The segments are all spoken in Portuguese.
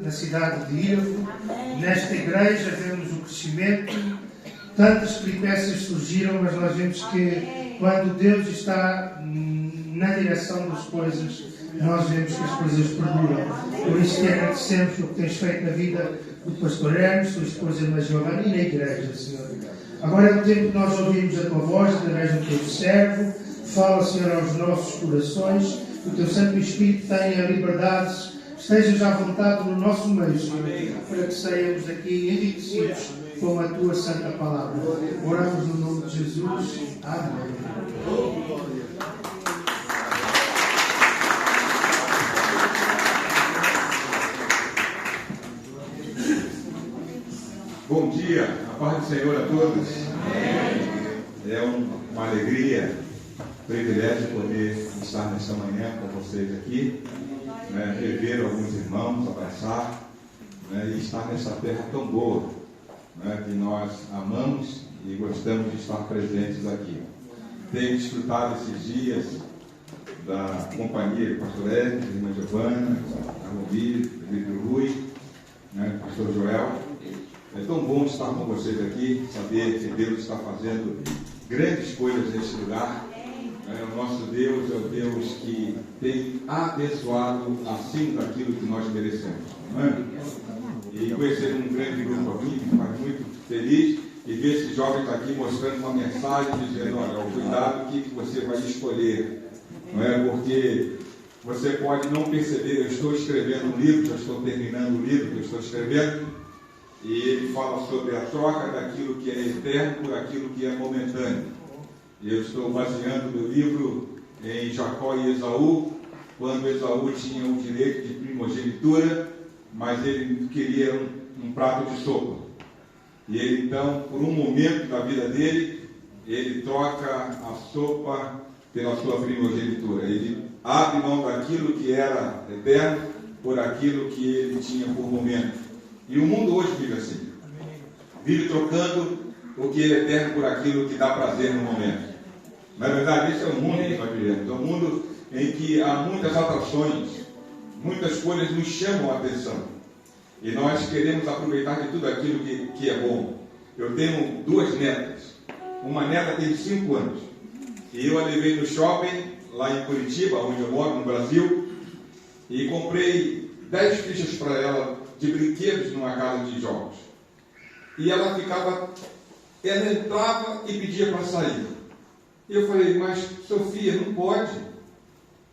na cidade de Ilho. Nesta igreja vemos o crescimento, tantas peripécias surgiram, mas nós vemos que quando Deus está na direção das coisas, nós vemos que as coisas perduram. Por isso te agradecemos o que tens feito na vida do pastor Hermes, sua esposa Irmã Giovana e na igreja, Senhor. Agora é o tempo que nós ouvimos a tua voz através do teu servo. Fala, Senhor, aos nossos corações. O teu Santo Espírito tenha liberdades, esteja já à vontade no nosso meio, Senhor, para que saiamos daqui enriquecidos com a tua santa palavra. Oramos no nome de Jesus. Amém. Bom dia, a paz do Senhor a todos. É uma alegria, um privilégio poder estar nesta manhã com vocês aqui, rever alguns irmãos, abraçar, e estar nessa terra tão boa, que nós amamos e gostamos de estar presentes aqui. Tenho desfrutado esses dias da companhia do pastor Hermes, irmã Giovana, a Robi, o Rui, pastor Joel. É tão bom estar com vocês aqui, saber que Deus está fazendo grandes coisas nesse lugar. O nosso Deus é o Deus que tem abençoado acima daquilo que nós merecemos. E conhecer um grande grupo aqui me faz muito feliz, e ver esses jovens aqui mostrando uma mensagem, dizendo: olha, cuidado, o que você vai escolher. Porque você pode não perceber, eu estou escrevendo um livro, já estou terminando o livro que eu estou escrevendo, e ele fala sobre a troca daquilo que é eterno por aquilo que é momentâneo. Eu estou baseando meu livro em Jacó e Esaú, quando Esaú tinha o direito de primogenitura, mas ele queria um prato de sopa. E ele então, por um momento da vida dele, ele troca a sopa pela sua primogenitura. Ele abre mão daquilo que era eterno por aquilo que ele tinha por momento. E o mundo hoje vive assim. Vive trocando o que é eterno por aquilo que dá prazer no momento. Na verdade, esse é o mundo que nós vivemos. É um mundo em que há muitas atrações, muitas coisas nos chamam a atenção. E nós queremos aproveitar de tudo aquilo que é bom. Eu tenho 2 netas. Uma neta tem 5 anos. E eu a levei no shopping, lá em Curitiba, onde eu moro, no Brasil, e comprei 10 fichas para ela de brinquedos numa casa de jogos. E ela entrava e pedia para sair. E eu falei: mas Sofia, não pode.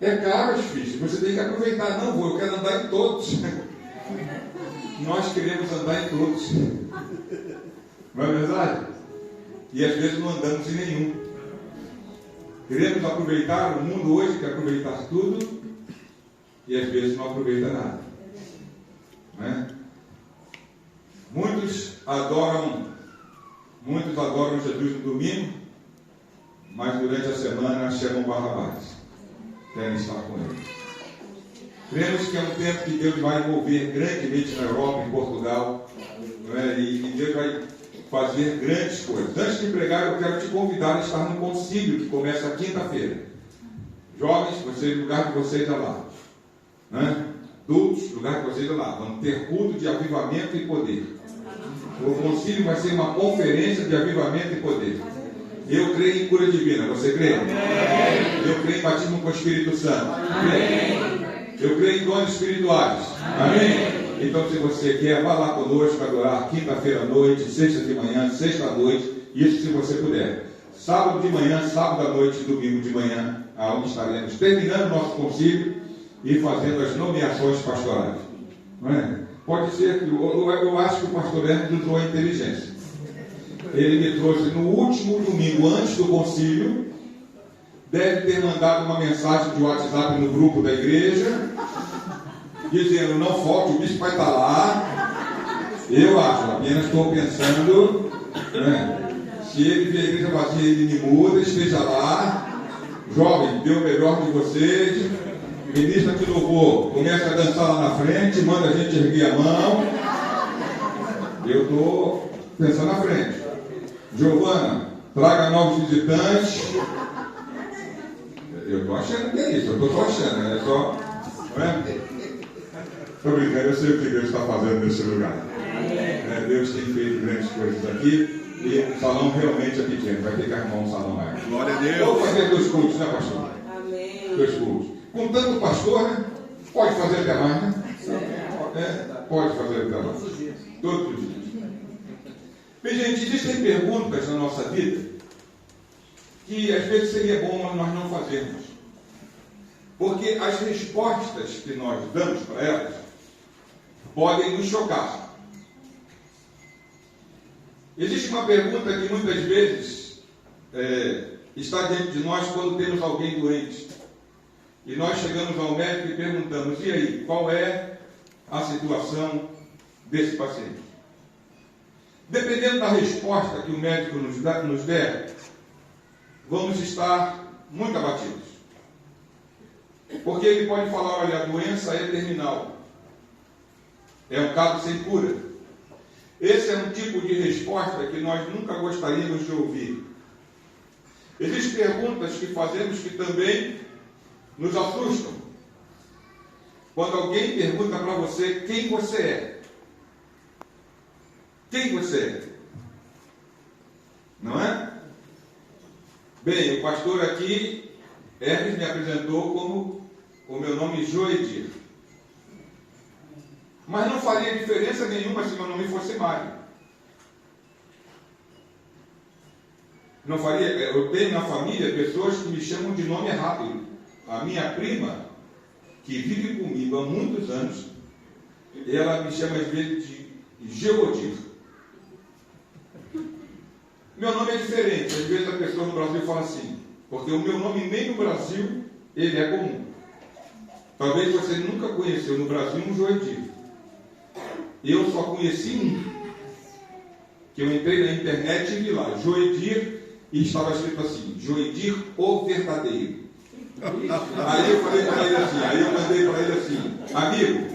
É caro as fichas, você tem que aproveitar. Não vou, eu quero andar em todos. Nós queremos andar em todos. Não é verdade? E às vezes não andamos em nenhum. Queremos aproveitar, o mundo hoje quer aproveitar tudo, e às vezes não aproveita nada. Muitos adoram Jesus no domingo, mas durante a semana chamam Barrabás, querem estar com ele. Cremos que é um tempo que Deus vai envolver grandemente na Europa, em Portugal, e Deus vai fazer grandes coisas. Antes de pregar, eu quero te convidar a estar no concílio que começa quinta-feira. Jovens, o lugar de vocês é lá. Adultos, lugar de vocês é lá. Vamos ter culto de avivamento e poder. O concílio vai ser uma conferência de avivamento e poder. Eu creio em cura divina, você crê? Eu creio em batismo com o Espírito Santo. Eu creio em dons espirituais. Amém? Então, se você quer, vá lá conosco adorar quinta-feira à noite, sexta de manhã, sexta à noite, isso se você puder. Sábado de manhã, sábado à noite e domingo de manhã, aonde estaremos terminando o nosso concílio e fazendo as nomeações pastorais. Pode ser que, eu acho que o pastor Hermes usou a inteligência. Ele me trouxe no último domingo, antes do concílio, deve ter mandado uma mensagem de WhatsApp no grupo da igreja, dizendo: não falte, o bispo vai estar lá. Eu acho, apenas estou pensando, se ele vê a igreja vazia, ele me muda, esteja lá. Jovem, dê o melhor de vocês. Ministra de louvor, começa a dançar lá na frente, manda a gente erguer a mão. Eu estou pensando na frente. Giovana, traga novos visitantes. Eu estou achando que é isso, eu estou só achando, é só. Estou brincando, eu sei o que Deus está fazendo nesse lugar. Deus tem feito grandes coisas aqui. E o salão realmente é pequeno. Vai ter que arrumar um salão maior. Glória a Deus. Vamos fazer 2 cultos, né, pastor? Amém. 2 cultos. Com tanto pastor, né? Pode fazer até mais, né? Pode fazer até mais. Todos os dias. Bem, gente, existem perguntas na nossa vida que às vezes seria bom nós não fazermos. Porque as respostas que nós damos para elas podem nos chocar. Existe uma pergunta que muitas vezes está diante de nós quando temos alguém doente. E nós chegamos ao médico e perguntamos: e aí, qual é a situação desse paciente? Dependendo da resposta que o médico nos der, vamos estar muito abatidos. Porque ele pode falar: olha, a doença é terminal. É um caso sem cura. Esse é um tipo de resposta que nós nunca gostaríamos de ouvir. Existem perguntas que fazemos que também nos assustam. Quando alguém pergunta para você quem você é. Quem você é? Não é? Bem, o pastor aqui, Hermes, me apresentou como o meu nome Joedir. Mas não faria diferença nenhuma se meu nome fosse Mário. Não faria. Eu tenho na família pessoas que me chamam de nome errado. A minha prima, que vive comigo há muitos anos, ela me chama às vezes de Geodir. Meu nome é diferente. Às vezes a pessoa no Brasil fala assim, porque o meu nome nem no Brasil ele é comum. Talvez você nunca conheceu no Brasil um Joedir. Eu só conheci um, que eu entrei na internet e vi lá, Joedir, e estava escrito assim, Joedir o verdadeiro. Aí eu falei para ele assim, aí eu mandei para ele assim, amigo,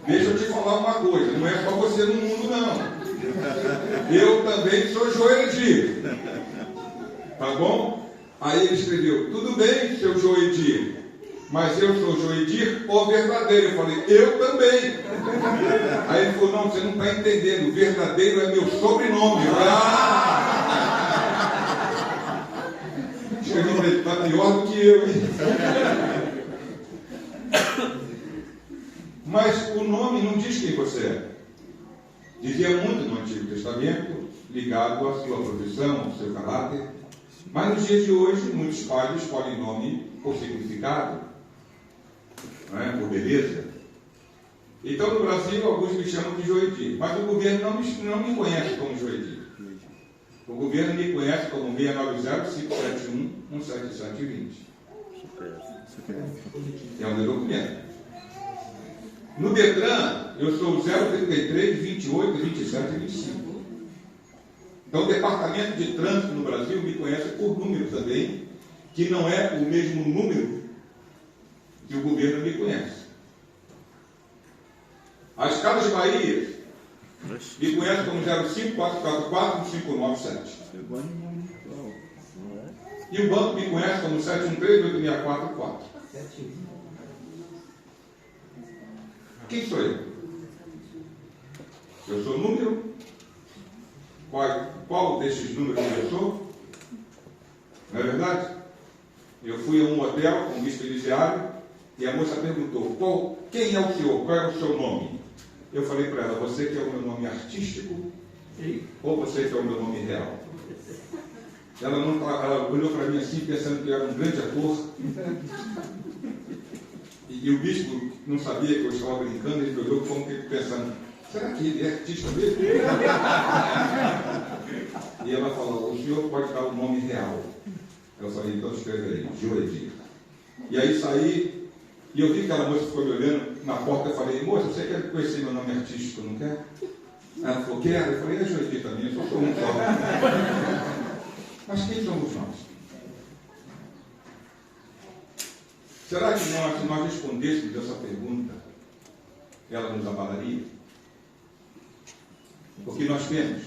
deixa eu te falar uma coisa, não é só você no mundo não. Eu também sou Joedir. Tá bom? Aí ele escreveu, tudo bem, seu Joedir, mas eu sou Joedir o verdadeiro. Eu falei, eu também. Aí ele falou, não, você não está entendendo, o verdadeiro é meu sobrenome. Eu falei, escrevi para ele, está pior do que eu, hein? Mas o nome não diz quem você é. Dizia muito no Antigo Testamento, ligado à sua profissão, ao seu caráter. Mas nos dias de hoje, muitos pais escolhem nome por significado, não é? Por beleza. Então, no Brasil, alguns me chamam de Joedir, mas o governo não me conhece como Joedir. O governo me conhece como 690-571-17720. É o meu documento. No Detran, eu sou 033, 28, 27 e 25. Então, o Departamento de Trânsito no Brasil me conhece por número também, que não é o mesmo número que o governo me conhece. As Casas Bahia me conhece como 05-444-1597. E o banco me conhece como 713-8644. Quem sou eu? Eu sou número? Qual desses números eu sou? Não é verdade? Eu fui a um hotel com um vice-presidiário e a moça perguntou, quem é o senhor? Qual é o seu nome? Eu falei para ela, você quer o meu nome artístico ou você quer o meu nome real? Ela olhou para mim assim, pensando que eu era um grande ator. E o bispo não sabia que eu estava brincando, ele olhou como que pensando, será que ele é artista mesmo? E ela falou, o senhor pode dar o nome real. Eu falei, então escreve aí, Joedir. E aí saí, e eu vi que aquela moça ficou me olhando na porta. Eu falei, moça, você quer conhecer meu nome artístico, não quer? Ela falou, quero. Eu falei, é Joedir também, eu só sou um só. Mas quem somos nós? Será que se nós respondêssemos essa pergunta, ela nos abalaria? O que nós temos?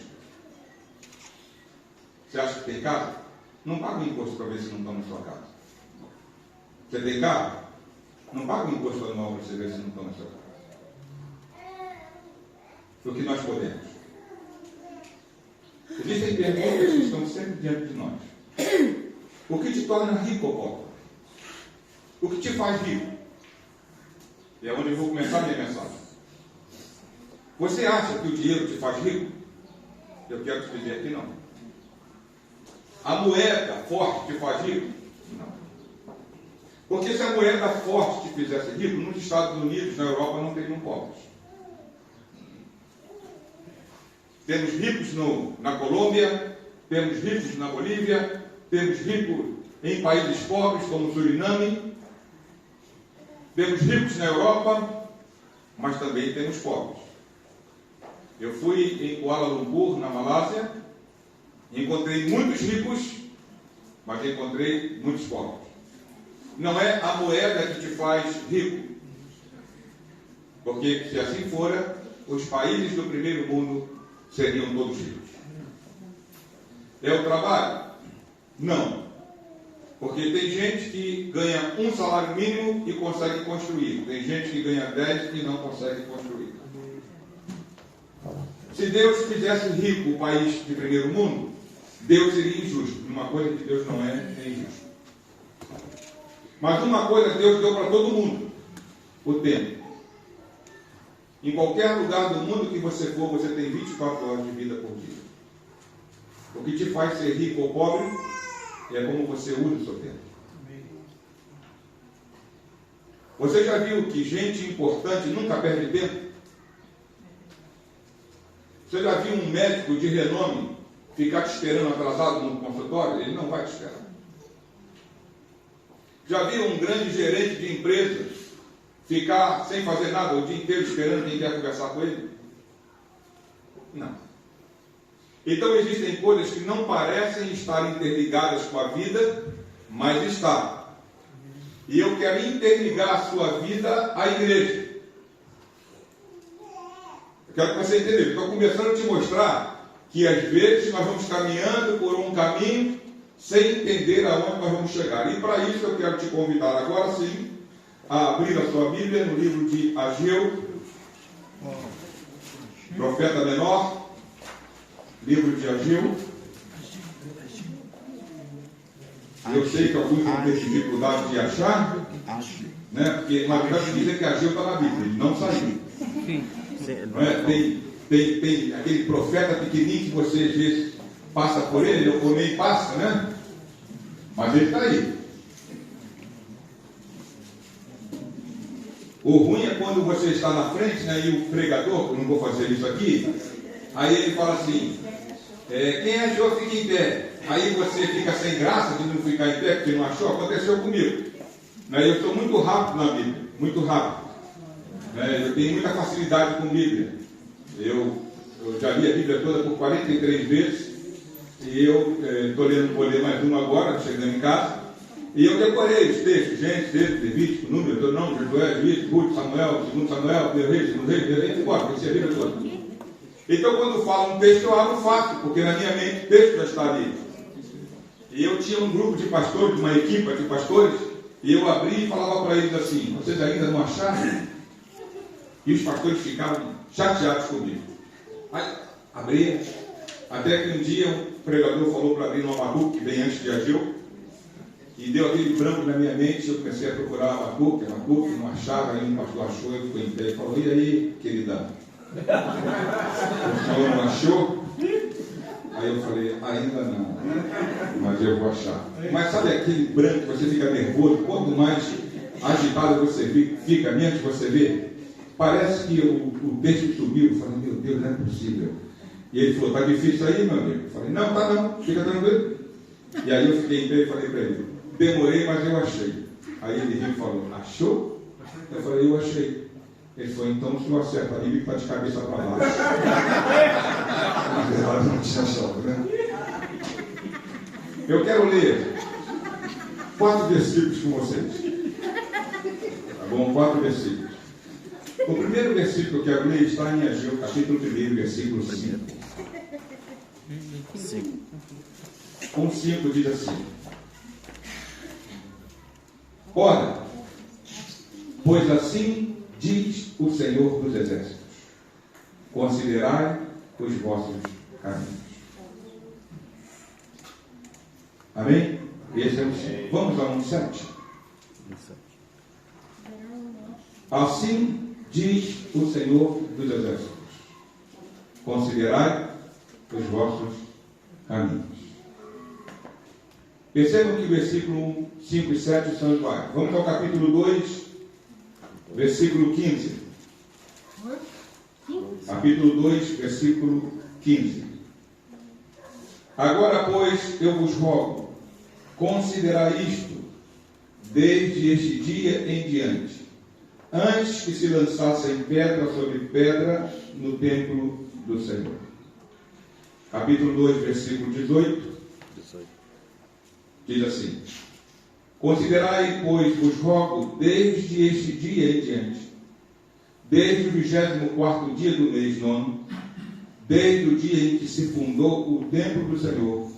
Você acha que tem casa? Não paga o imposto para ver se não está na sua casa. Você tem carro? Não paga o imposto anual para você ver se não está na sua casa. do que nós podemos. Existem perguntas que estão sempre diante de nós. O que te torna rico ou pobre? O que te faz rico? E é onde eu vou começar a minha mensagem. Você acha que o dinheiro te faz rico? Eu quero te dizer que não. A moeda forte te faz rico? Não. Porque se a moeda forte te fizesse rico, nos Estados Unidos, na Europa, não teriam pobres. Temos ricos na Colômbia, temos ricos na Bolívia, temos ricos em países pobres como Suriname, temos ricos na Europa, mas também temos pobres. Eu fui em Kuala Lumpur, na Malásia, encontrei muitos ricos, mas encontrei muitos pobres. Não é a moeda que te faz rico, porque se assim fora, os países do primeiro mundo seriam todos ricos. É o trabalho? Não. Porque tem gente que ganha um salário mínimo e consegue construir. Tem gente que ganha 10 e não consegue construir. Se Deus fizesse rico o país de primeiro mundo, Deus seria injusto. Uma coisa que Deus não é injusto. Mas uma coisa Deus deu para todo mundo: o tempo. Em qualquer lugar do mundo que você for, você tem 24 horas de vida por dia. O que te faz ser rico ou pobre é como você usa o seu tempo. Você já viu que gente importante nunca perde tempo? Você já viu um médico de renome ficar te esperando atrasado no consultório? Ele não vai te esperar. Já viu um grande gerente de empresa ficar sem fazer nada o dia inteiro esperando quem quer conversar com ele? Não. Então existem coisas que não parecem estar interligadas com a vida, mas está. E eu quero interligar a sua vida à igreja. Eu quero que você entenda. Estou começando a te mostrar que às vezes nós vamos caminhando por um caminho sem entender aonde nós vamos chegar. E para isso eu quero te convidar agora sim a abrir a sua Bíblia no livro de Ageu, profeta menor. Livro de Ageu. Eu sei que alguns vão ter dificuldade de achar, né? Porque na verdade dizem que Ageu está na Bíblia, ele não saiu. Não é? Tem aquele profeta pequenininho que você às vezes passa por ele, eu comei e passa, né? Mas ele está aí. O ruim é quando você está na frente, né, e o pregador, eu não vou fazer isso aqui, aí ele fala assim: quem achou fica em pé. Aí você fica sem graça de não ficar em pé porque não achou. Aconteceu comigo. Eu sou muito rápido na Bíblia, muito rápido. Eu tenho muita facilidade com Bíblia. Eu já li a Bíblia toda por 43 vezes. E eu vou ler mais uma agora, chegando em casa. E eu decorei os textos: Gênesis, Levítico, Número, Deuteronômio, Josué, Juízes, Ruth, Samuel, 2 Samuel, 1 Reis, 2 Reis, 2 Reis, e embora, conheci a Bíblia toda. Então, quando fala um texto, eu abro fácil, porque na minha mente o texto já está ali. E eu tinha um grupo de pastores, uma equipa de pastores, e eu abri e falava para eles assim: vocês ainda não acharam? E os pastores ficaram chateados comigo. Aí, abria, até que um dia o pregador falou para abrir no Abacuque, que vem antes de Ageu, e deu aquele branco na minha mente. Eu comecei a procurar Abacuque, não achava, aí o pastor achou, eu fui em pé e falou: e aí, querida? O senhor não achou? Aí eu falei: ainda não, mas eu vou achar. Mas sabe aquele branco que você fica nervoso? Quanto mais agitado você fica, menos você vê. Parece que o texto subiu. Eu falei: meu Deus, não é possível. E ele falou: está difícil aí, meu amigo? Eu falei: não, está não, fica tranquilo. E aí eu fiquei em pé e falei para ele: demorei, mas eu achei. Aí ele riu e falou: achou? Eu falei: eu achei. Ele falou: então o senhor acerta a Bíblia e está de cabeça para baixo. Na verdade não tinha achado, né? Eu quero ler 4 versículos com vocês. Tá bom? 4 versículos. O primeiro versículo que eu quero ler está em Ageu, capítulo 1, versículo 5. 1,5 diz assim: ora, pois assim diz o Senhor dos Exércitos: considerai os vossos caminhos. Amém? Esse é o 5. Vamos ao 1:7. Assim diz o Senhor dos Exércitos: considerai os vossos caminhos. Percebam que o versículo 5 e 7 são iguais. Vamos ao capítulo 2, versículo 15. Capítulo 2, versículo 15. Agora, pois, eu vos rogo, considerai isto, desde este dia em diante, antes que se lançassem pedra sobre pedra no templo do Senhor. Capítulo 2, versículo 18. Diz assim: considerai, pois, vos rogo, desde este dia em diante, desde o 24º dia do mês 9, desde o dia em que se fundou o templo do Senhor,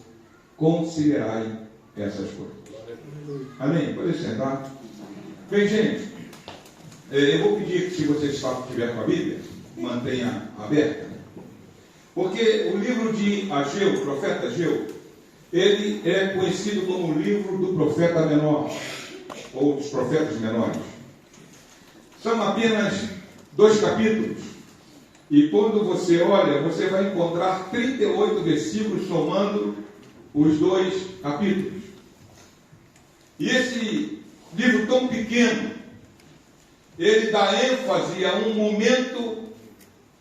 considerai essas coisas. Amém? Pode sentar. Bem, gente, eu vou pedir que, se você estiver com a Bíblia, mantenha aberta, porque o livro de Ageu, o profeta Ageu, ele é conhecido como o livro do profeta menor, ou dos profetas menores. São apenas 2 capítulos, e quando você olha, você vai encontrar 38 versículos somando os 2 capítulos. E esse livro tão pequeno, ele dá ênfase a um momento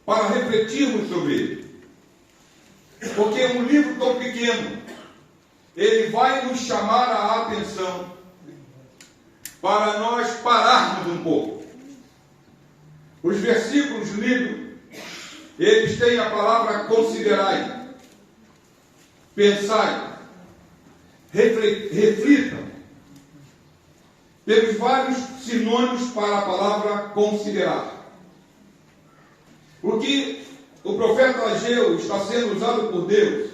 para refletirmos sobre ele. Porque um livro tão pequeno, ele vai nos chamar a atenção para nós pararmos um pouco. Os versículos lidos, eles têm a palavra considerai, pensai, reflitam. Temos vários sinônimos para a palavra considerar. O que o profeta Ageu está sendo usado por Deus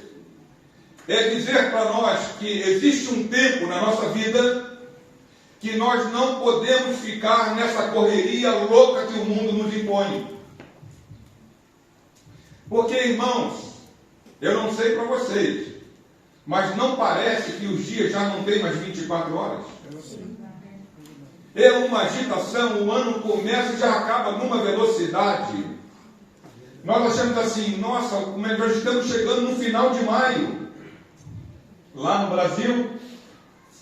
é dizer para nós que existe um tempo na nossa vida que nós não podemos ficar nessa correria louca que o mundo nos impõe. Porque, irmãos, eu não sei para vocês, mas não parece que os dias já não têm mais 24 horas? É uma agitação, o ano começa e já acaba numa velocidade. Nós achamos assim, nossa, nós estamos chegando no final de maio. Lá no Brasil,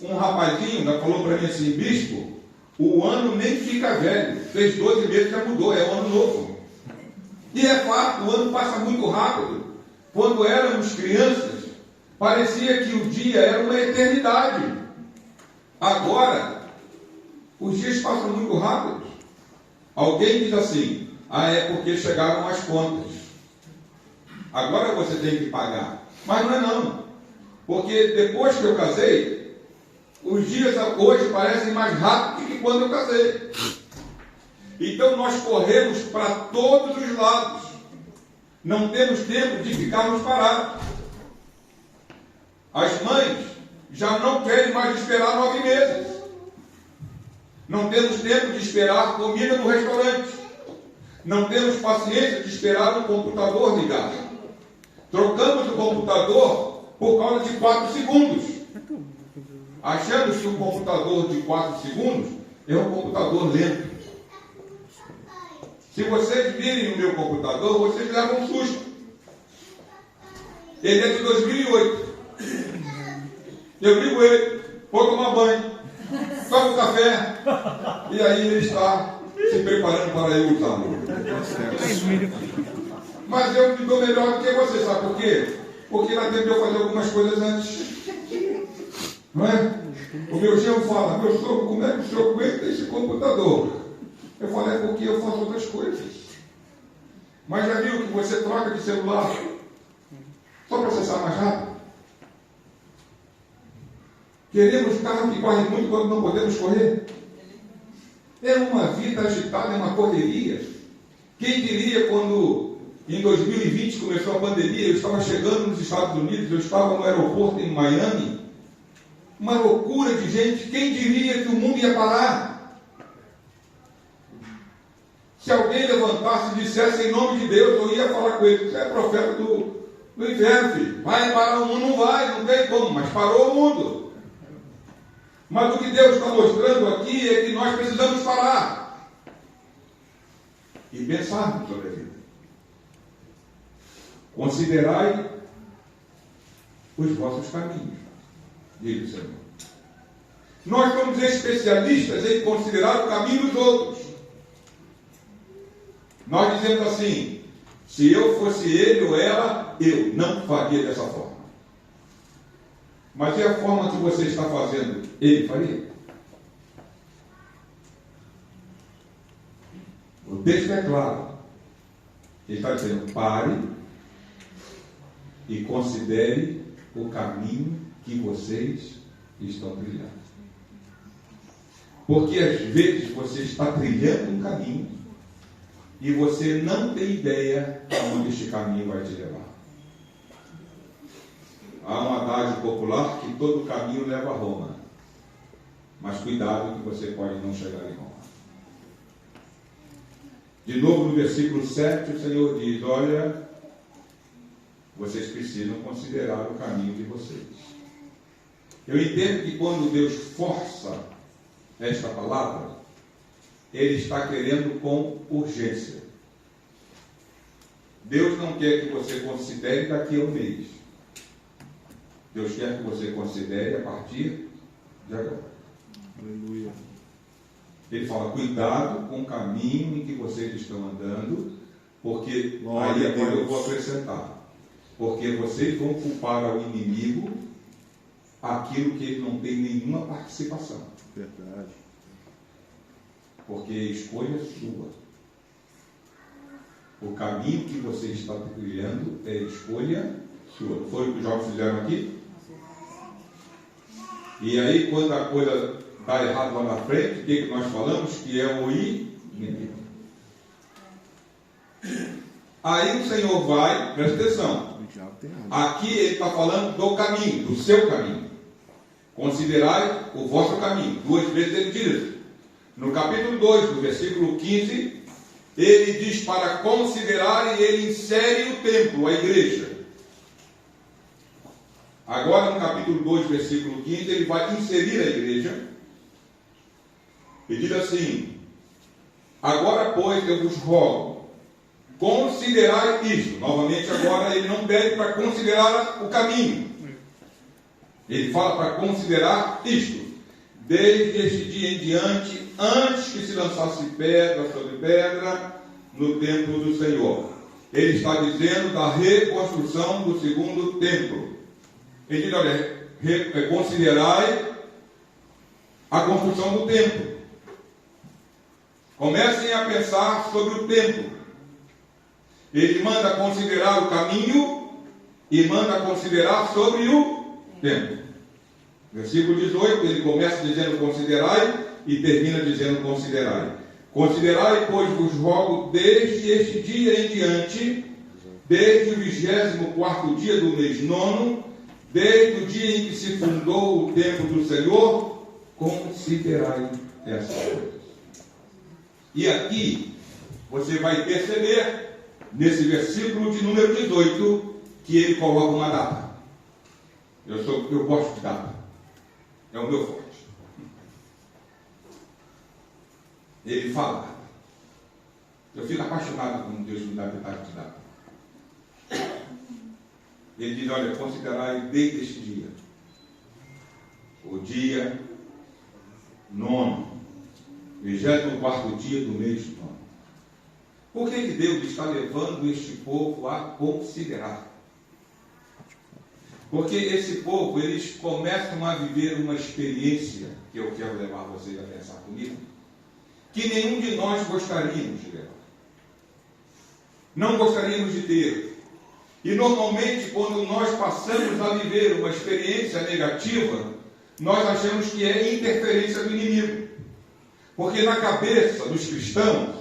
um rapazinho falou para mim assim: bispo, o ano nem fica velho, fez 12 meses já mudou, é o ano novo. E é fato, o ano passa muito rápido. Quando éramos crianças, parecia que o dia era uma eternidade. Agora, os dias passam muito rápido. Alguém diz assim: ah, é porque chegaram as contas, agora você tem que pagar. Mas não é não. Porque depois que eu casei, os dias hoje parecem mais rápidos que quando eu casei. Então nós corremos para todos os lados. Não temos tempo de ficarmos parados. As mães já não querem mais esperar 9 meses. Não temos tempo de esperar comida no restaurante. Não temos paciência de esperar um computador ligado. Trocamos o computador por causa de 4 segundos. Achamos que um computador de 4 segundos é um computador lento. Se vocês virem o meu computador, vocês levam um susto. Ele é de 2008. Eu ligo ele, vou tomar banho, tomo um café, e aí ele está se preparando para eu usá-lo. Mas eu me dou melhor do que você, sabe por quê? Porque dá tempo de eu fazer algumas coisas antes. Não é? O meu genro fala: meu sogro, como é que o senhor aguenta esse computador? Eu falo: é porque eu faço outras coisas. Mas já viu que você troca de celular só para acessar mais rápido? Queremos carro que corre muito quando não podemos correr? É uma vida agitada, é uma correria. Quem diria quando em 2020 começou a pandemia, eu estava chegando nos Estados Unidos, eu estava no aeroporto em Miami, uma loucura de gente. Quem diria que o mundo ia parar? Se alguém levantasse e dissesse em nome de Deus, eu ia falar com ele: você é profeta do inferno, filho. Vai parar o mundo? Não vai, não tem como, mas parou o mundo. Mas o que Deus está mostrando aqui é que nós precisamos parar e pensarmos sobre a vida. Considerai os vossos caminhos, diz o Senhor. Nós somos especialistas em considerar o caminho dos outros. Nós dizemos assim: se eu fosse ele ou ela, eu não faria dessa forma. Mas e a forma que você está fazendo? Ele faria? O texto é claro. Ele está dizendo: pare e considere o caminho que vocês estão trilhando. Porque às vezes você está trilhando um caminho e você não tem ideia aonde este caminho vai te levar. Há um adágio popular que todo caminho leva a Roma. Mas cuidado que você pode não chegar em Roma. De novo no versículo 7 o Senhor diz: olha, vocês precisam considerar o caminho de vocês. Eu entendo que quando Deus força esta palavra, Ele está querendo com urgência. Deus não quer que você considere daqui a um mês. Deus quer que você considere a partir de agora. Aleluia. Ele fala: cuidado com o caminho em que vocês estão andando, porque Glória aí agora a Deus. eu vou acrescentar. Porque vocês vão culpar ao inimigo aquilo que ele não tem nenhuma participação. Verdade. Porque a escolha é sua. O caminho que você está trilhando é escolha sua. Não foi o que os jovens fizeram aqui? E aí, quando a coisa dá errado lá na frente, o que nós falamos? Que é o inimigo. Aí o Senhor vai, presta atenção. O diabo tem razão. Aqui ele está falando do caminho, do seu caminho. Considerai o vosso caminho. 2 vezes ele diz isso. No capítulo 2, no versículo 15, ele diz para considerar, e ele insere o templo, a igreja. Agora no capítulo 2, versículo 15, ele vai inserir a igreja. E diz assim: agora, pois, eu vos rogo, considerai isto. Novamente agora ele não pede para considerar o caminho. Ele fala para considerar isto. Desde este dia em diante, antes que se lançasse pedra sobre pedra no templo do Senhor. Ele está dizendo da reconstrução do segundo templo. Ele diz: olha, considerai a construção do templo. Comecem a pensar sobre o templo. Ele manda considerar o caminho e manda considerar sobre o templo. Versículo 18, ele começa dizendo considerai e termina dizendo considerai. Considerai, pois vos rogo, desde este dia em diante, desde o 24º dia do mês 9, desde o dia em que se fundou o templo do Senhor, considerai essas coisas. E aqui você vai perceber, nesse versículo de número 18, que ele coloca uma data. Eu gosto de data. É o meu forte. Ele fala. Eu fico apaixonado quando Deus me dá detalhe de data. Ele diz: olha, considerai desde este dia, o dia 9, 24º dia do mês 9. Por que Deus está levando este povo a considerar? Porque esse povo, eles começam a viver uma experiência, que eu quero levar vocês a pensar comigo, que nenhum de nós gostaríamos de levar. Não gostaríamos de ter. E normalmente, quando nós passamos a viver uma experiência negativa, nós achamos que é interferência do inimigo. Porque na cabeça dos cristãos,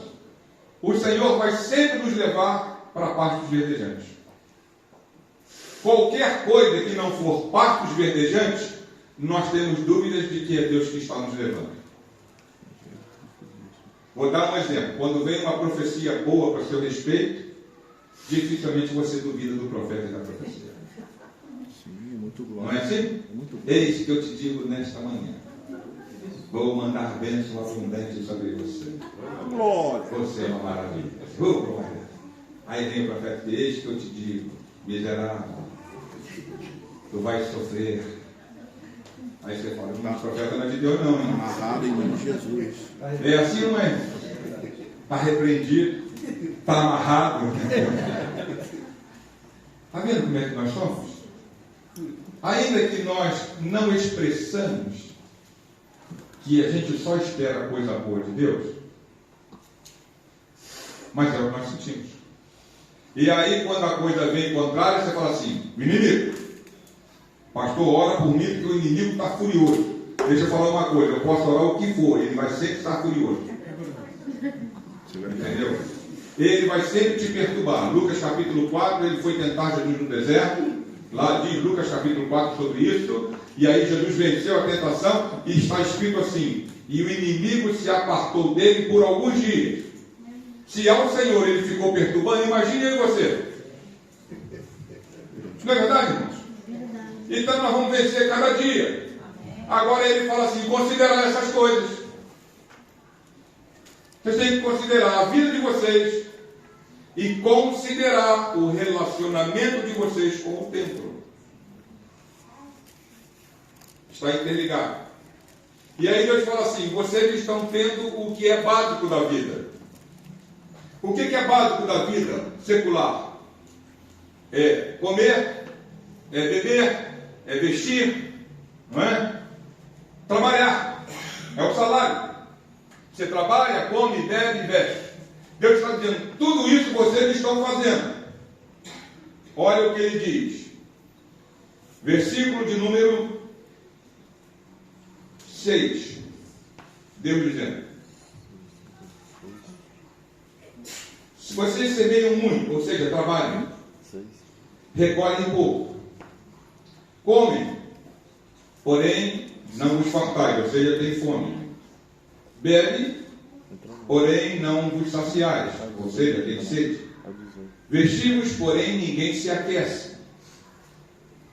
o Senhor vai sempre nos levar para a parte dos verdejantes. Qualquer coisa que não for pastos verdejantes, nós temos dúvidas de que é Deus que está nos levando. Vou dar um exemplo. Quando vem uma profecia boa para o seu respeito, dificilmente você duvida do profeta e da profecia. Sim, é muito glória. Não é assim? É muito glória. Eis que eu te digo nesta manhã: vou mandar bênção abundante sobre você. Glória. Você é uma maravilha. Glória. Aí vem o profeta: eis que eu te digo, miserável, tu vais sofrer. Aí você fala: o profeta não é de Deus, não, hein? Amarrado em nome de Jesus. É assim, não é? Está repreendido, está amarrado. Está vendo como é que nós somos? Ainda que nós não expressamos que a gente só espera coisa boa de Deus, mas é o que nós sentimos. E aí, quando a coisa vem contrária, você fala assim: o inimigo, pastor, ora por mim porque o inimigo está furioso. Deixa eu falar uma coisa: eu posso orar o que for, ele vai sempre estar furioso. Entendeu? Ele vai sempre te perturbar. Lucas capítulo 4, ele foi tentar Jesus no deserto. Lá diz Lucas capítulo 4 sobre isso. E aí Jesus venceu a tentação. E está escrito assim: e o inimigo se apartou dele por alguns dias. Se ao Senhor ele ficou perturbando, imagine eu e você. Não é verdade, irmãos? Então nós vamos vencer cada dia. Agora ele fala assim: considerar essas coisas. Vocês têm que considerar a vida de vocês e considerar o relacionamento de vocês com o templo. Está interligado. E aí Deus fala assim: vocês estão tendo o que é básico da vida. O que é básico da vida secular? É comer, é beber, é vestir, não é? Trabalhar, é o salário. Você trabalha, come, bebe e veste. Deus está dizendo: tudo isso vocês estão fazendo. Olha o que ele diz. Versículo de número 6. Deus dizendo: se vocês semeiam muito, ou seja, trabalham, recolhem pouco, comem, porém não vos fartais, ou seja, tem fome. Bebe, porém não vos saciais, ou seja, tem sede. Vestimos, porém ninguém se aquece.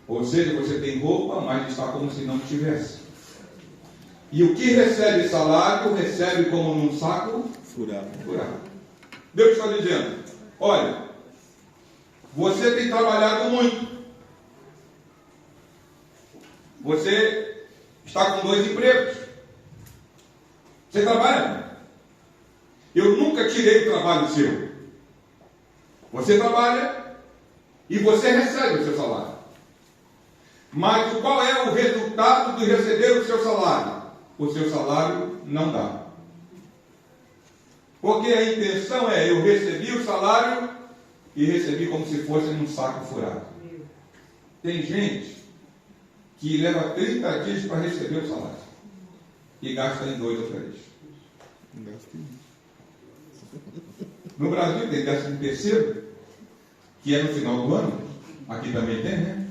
Ou seja, você tem roupa, mas está como se não tivesse. E o que recebe salário, recebe como num saco Furado. Deus está dizendo: olha, você tem trabalhado muito. Você está com 2 empregos. Você trabalha? Eu nunca tirei o trabalho seu. Você trabalha e você recebe o seu salário. Mas qual é o resultado de receber o seu salário? O seu salário não dá. Porque a intenção é: eu recebi o salário e recebi como se fosse num saco furado. Tem gente que leva 30 dias para receber o salário e gasta em 2 ou 3. No Brasil tem 13º, que é no final do ano. Aqui também tem, né?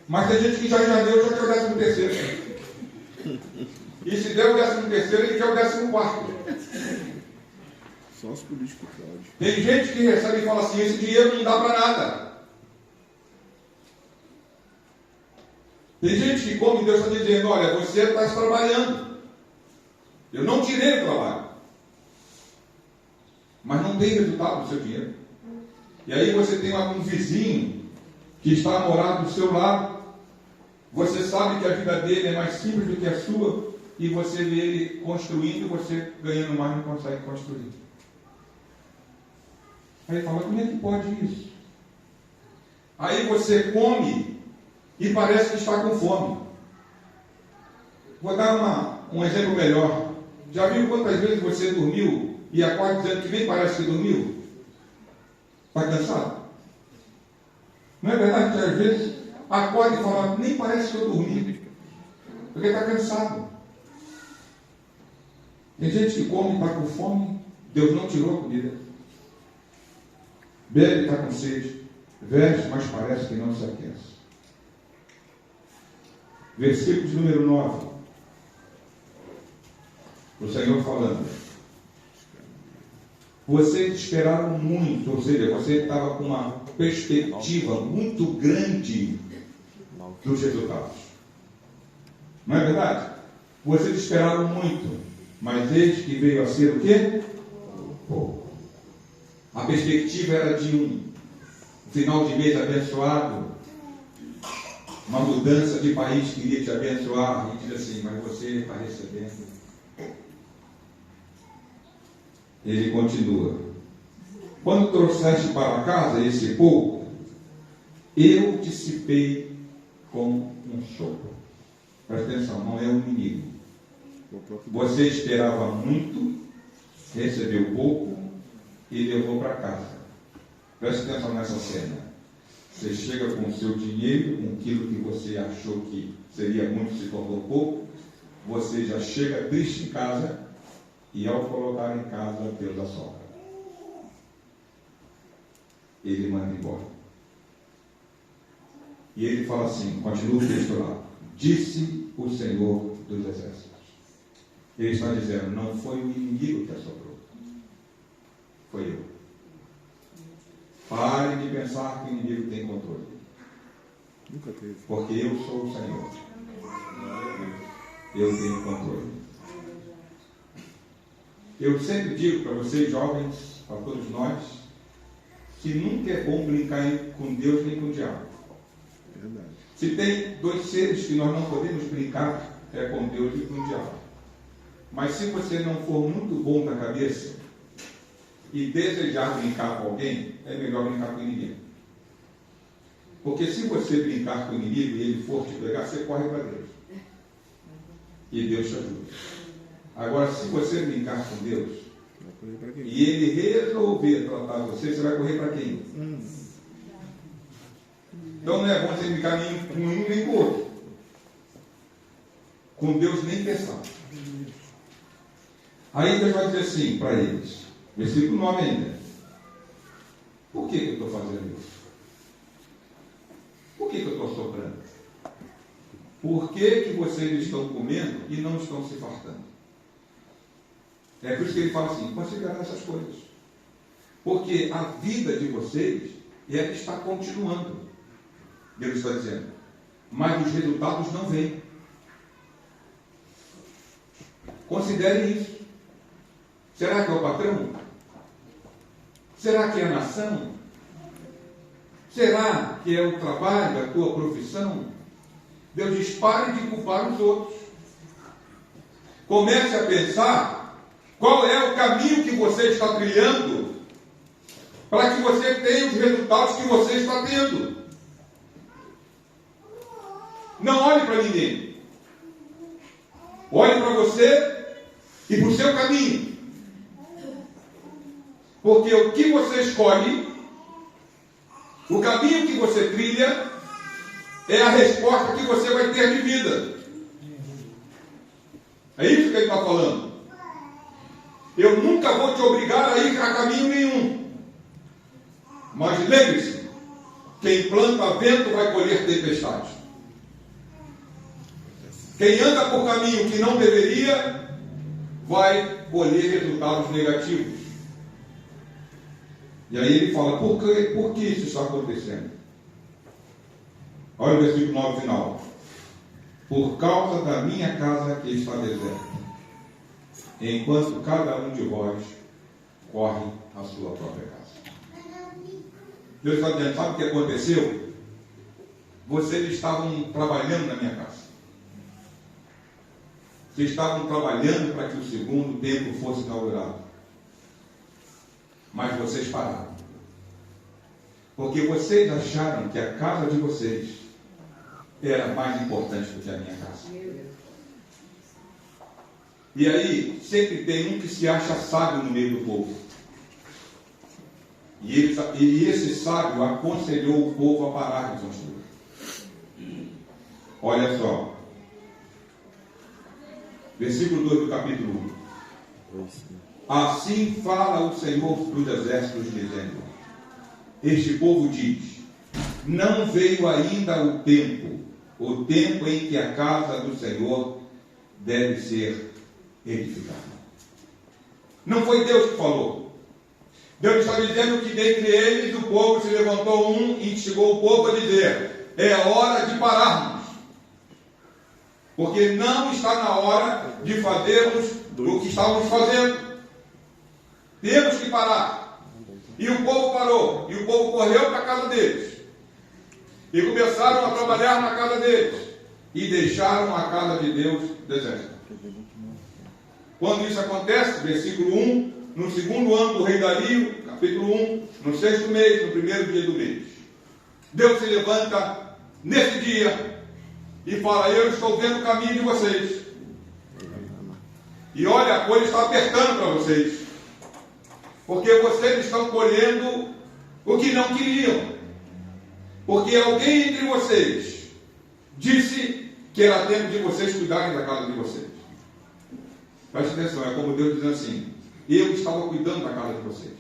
Mas tem gente que já em janeiro já quer o 13º. E se der o 13º, ele quer o 14º. Só os políticos podem. Tem gente que recebe e fala assim: esse dinheiro não dá para nada. Tem gente que, como Deus está dizendo: olha, você está trabalhando. Eu não tirei o trabalho. Mas não tem resultado do seu dinheiro. E aí você tem um vizinho que está morado do seu lado. Você sabe que a vida dele é mais simples do que a sua. E você vê ele construindo, você ganhando mais não consegue construir. Aí ele fala: como é que pode isso? Aí você come e parece que está com fome. Vou dar um exemplo melhor. Já viu quantas vezes você dormiu e acorda dizendo que nem parece que dormiu? Está cansado? Não é verdade que às vezes acorda e fala: nem parece que eu dormi, porque está cansado. Tem gente que come e está com fome, Deus não tirou a comida. Bebe e está com sede, veste, mas parece que não se aquece. Versículo de número 9. O Senhor falando. Vocês esperaram muito, ou seja, você estava com uma perspectiva muito grande dos resultados. Não é verdade? Vocês esperaram muito, mas eis que veio a ser o quê? Pouco. A perspectiva era de um final de mês abençoado, uma mudança de país que iria te abençoar, e diz assim, mas você está recebendo. Ele continua. Quando trouxeste para casa esse pouco, eu dissipei com um sopro. Presta atenção, não é um inimigo. Você esperava muito, recebeu pouco e levou para casa. Presta atenção nessa cena. Você chega com o seu dinheiro, com aquilo que você achou que seria muito, se tornou pouco. Você já chega triste em casa e ao colocar em casa, Deus assopra. Ele manda embora. E ele fala assim, continua o texto lá. Disse o Senhor dos Exércitos. Ele está dizendo, não foi o inimigo que assoprou. Foi eu. Pare de pensar que o inimigo tem controle. Nunca teve. Porque eu sou o Senhor. Eu tenho controle. Eu sempre digo para vocês, jovens, para todos nós, que nunca é bom brincar com Deus nem com o diabo. Verdade. Se tem dois seres que nós não podemos brincar, é com Deus e com o diabo. Mas se você não for muito bom na cabeça e desejar brincar com alguém, é melhor brincar com o inimigo. Porque se você brincar com o inimigo e ele for te pegar, você corre para Deus. E Deus te ajuda. Agora, se você brincar com Deus e ele resolver tratar você, você vai correr para quem? Então não é bom você brincar nem com um nem com o outro. Com Deus nem pensar. Aí Deus vai dizer assim para eles, versículo 9 ainda. Por que eu estou fazendo isso? Por que eu estou soprando? Por que vocês estão comendo e não estão se fartando? É por isso que ele fala assim, considerar essas coisas. Porque a vida de vocês é que está continuando. Deus está dizendo. Mas os resultados não vêm. Considerem isso. Será que é o patrão? Será que é a nação? Será que é o trabalho, a tua profissão? Deus diz, pare de culpar os outros. Comece a pensar qual é o caminho que você está trilhando para que você tenha os resultados que você está tendo. Não olhe para ninguém. Olhe para você e para o seu caminho. Porque o que você escolhe, o caminho que você trilha, é a resposta que você vai ter de vida. É isso que ele está falando. Eu nunca vou te obrigar a ir a caminho nenhum. Mas lembre-se, quem planta vento vai colher tempestade. Quem anda por caminho que não deveria, vai colher resultados negativos. E aí ele fala, por que isso está acontecendo? Olha o versículo 9 final. Por causa da minha casa que está deserta, enquanto cada um de vós corre a sua própria casa. Deus está dizendo, sabe o que aconteceu? Vocês estavam trabalhando na minha casa. Vocês estavam trabalhando para que o segundo templo fosse inaugurado. Mas vocês pararam. Porque vocês acharam que a casa de vocês era mais importante do que a minha casa. E aí, sempre tem um que se acha sábio no meio do povo. E esse sábio aconselhou o povo a parar de construir. Olha só. Versículo 2 do capítulo 1. Assim fala o Senhor dos Exércitos, dizendo: este povo diz, não veio ainda o tempo em que a casa do Senhor deve ser edificada. Não foi Deus que falou. Deus está dizendo que dentre eles o povo se levantou e instigou o povo a dizer: é hora de pararmos. Porque não está na hora de fazermos o que estávamos fazendo. Temos que parar. E o povo parou. E o povo correu para a casa deles. E começaram a trabalhar na casa deles. E deixaram a casa de Deus deserta. Quando isso acontece, versículo 1, no segundo ano do rei Dario, capítulo 1, no 6º mês, no primeiro dia do mês, Deus se levanta nesse dia e fala: eu estou vendo o caminho de vocês. E olha, a coisa está apertando para vocês. Porque vocês estão colhendo o que não queriam. Porque alguém entre vocês disse que era tempo de vocês cuidarem da casa de vocês. Preste atenção, é como Deus diz assim: eu estava cuidando da casa de vocês,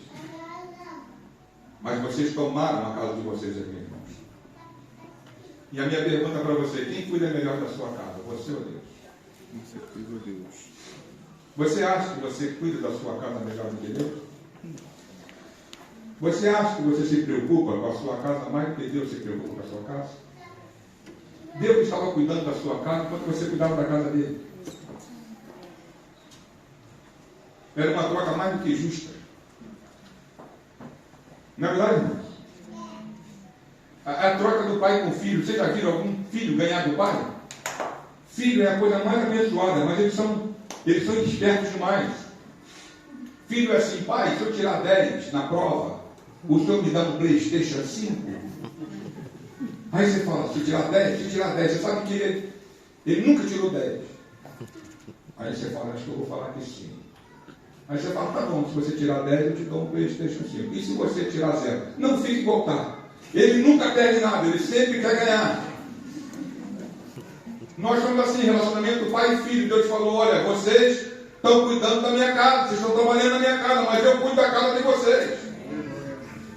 mas vocês tomaram a casa de vocês aqui, irmãos. E a minha pergunta para você: quem cuida melhor da sua casa, você ou Deus? Com certeza Deus. Você acha que você cuida da sua casa melhor do que Deus? Você acha que você se preocupa com a sua casa mais do que Deus se preocupa com a sua casa? Deus estava cuidando da sua casa enquanto você cuidava da casa dele. Era uma troca mais do que justa. Na verdade, irmãos, a troca do pai com o filho. Vocês já viram algum filho ganhar do pai? Filho é a coisa mais abençoada, mas eles são espertos demais. Filho é assim: pai, se eu tirar 10 na prova, o senhor me dá um PlayStation 5? Aí você fala: se eu tirar 10, você sabe que ele nunca tirou 10. Aí você fala: acho que eu vou falar que sim. Aí você fala: tá bom, se você tirar 10, eu te dou um PlayStation 5. E se você tirar 0? Não fique igual tá. Ele nunca perde nada, ele sempre quer ganhar. Nós somos assim, relacionamento pai e filho. Deus falou: olha, vocês estão cuidando da minha casa, vocês estão trabalhando na minha casa, mas eu cuido da casa de vocês.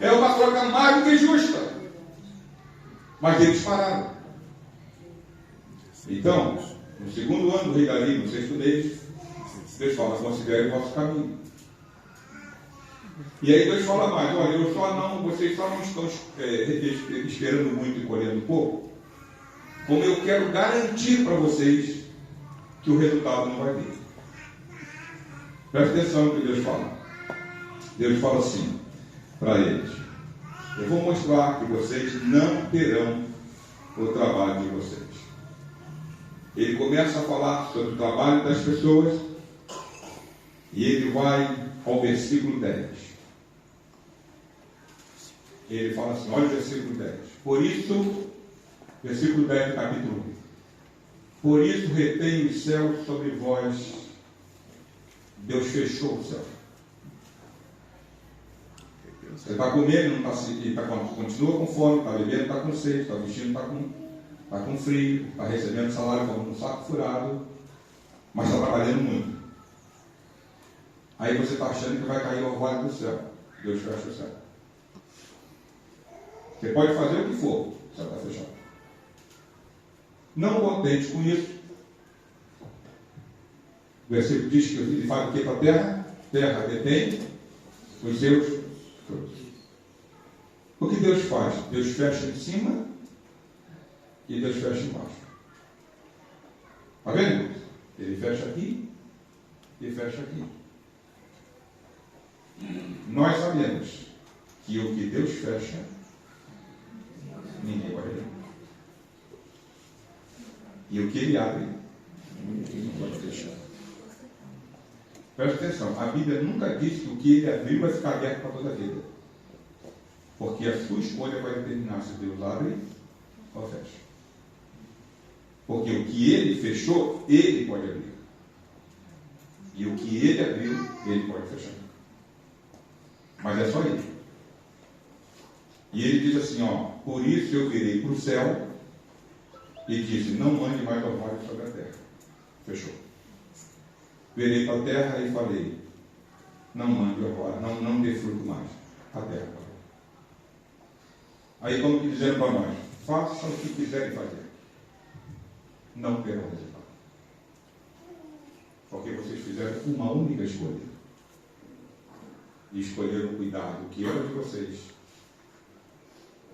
É uma troca mais do que justa. Mas eles pararam. Então, no segundo ano do rei Dario, no 6º mês, Deus fala: considere o vosso caminho. E aí Deus fala mais: olha, vocês só não estão esperando muito e colhendo pouco, como eu quero garantir para vocês que o resultado não vai vir. Preste atenção no que Deus fala. Deus fala assim para eles: eu vou mostrar que vocês não terão o trabalho de vocês. Ele começa a falar sobre o trabalho das pessoas e ele vai ao versículo 10. Ele fala assim: olha o versículo 10. Por isso, versículo 10 do capítulo 1. Por isso retém os céus sobre vós. Deus fechou o céu. Você está comendo, não está, continua com fome, está bebendo, está com sede, está vestindo, está com frio, está recebendo salário como um saco furado, mas está trabalhando muito. Aí você está achando que vai cair o orvalho do céu. Deus fecha o céu. Você pode fazer o que for, o céu está fechado. Não contente com isso, o versículo diz que ele faz o que para a terra? Terra detém os seus frutos. O que Deus faz? Deus fecha em cima e Deus fecha embaixo. Está vendo? Ele fecha aqui e fecha aqui. Nós sabemos que o que Deus fecha, ninguém pode abrir. E o que Ele abre, ninguém pode fechar. Preste atenção, a Bíblia nunca diz que o que Ele abriu vai ficar aberto para toda a vida. Porque a sua escolha vai determinar se Deus abre ou fecha. Porque o que Ele fechou, Ele pode abrir. E o que Ele abriu, Ele pode fechar. Mas é só Ele. E Ele diz assim, ó: por isso eu virei para o céu e disse: não mande mais orvalho sobre a terra. Fechou. Virei para a terra e falei: não mande orvalho, não dê fruto mais. A terra parou. Aí, como que dizendo para nós: façam o que quiserem fazer, não terão resultado. Porque vocês fizeram uma única escolha: e escolheram cuidar do que era de vocês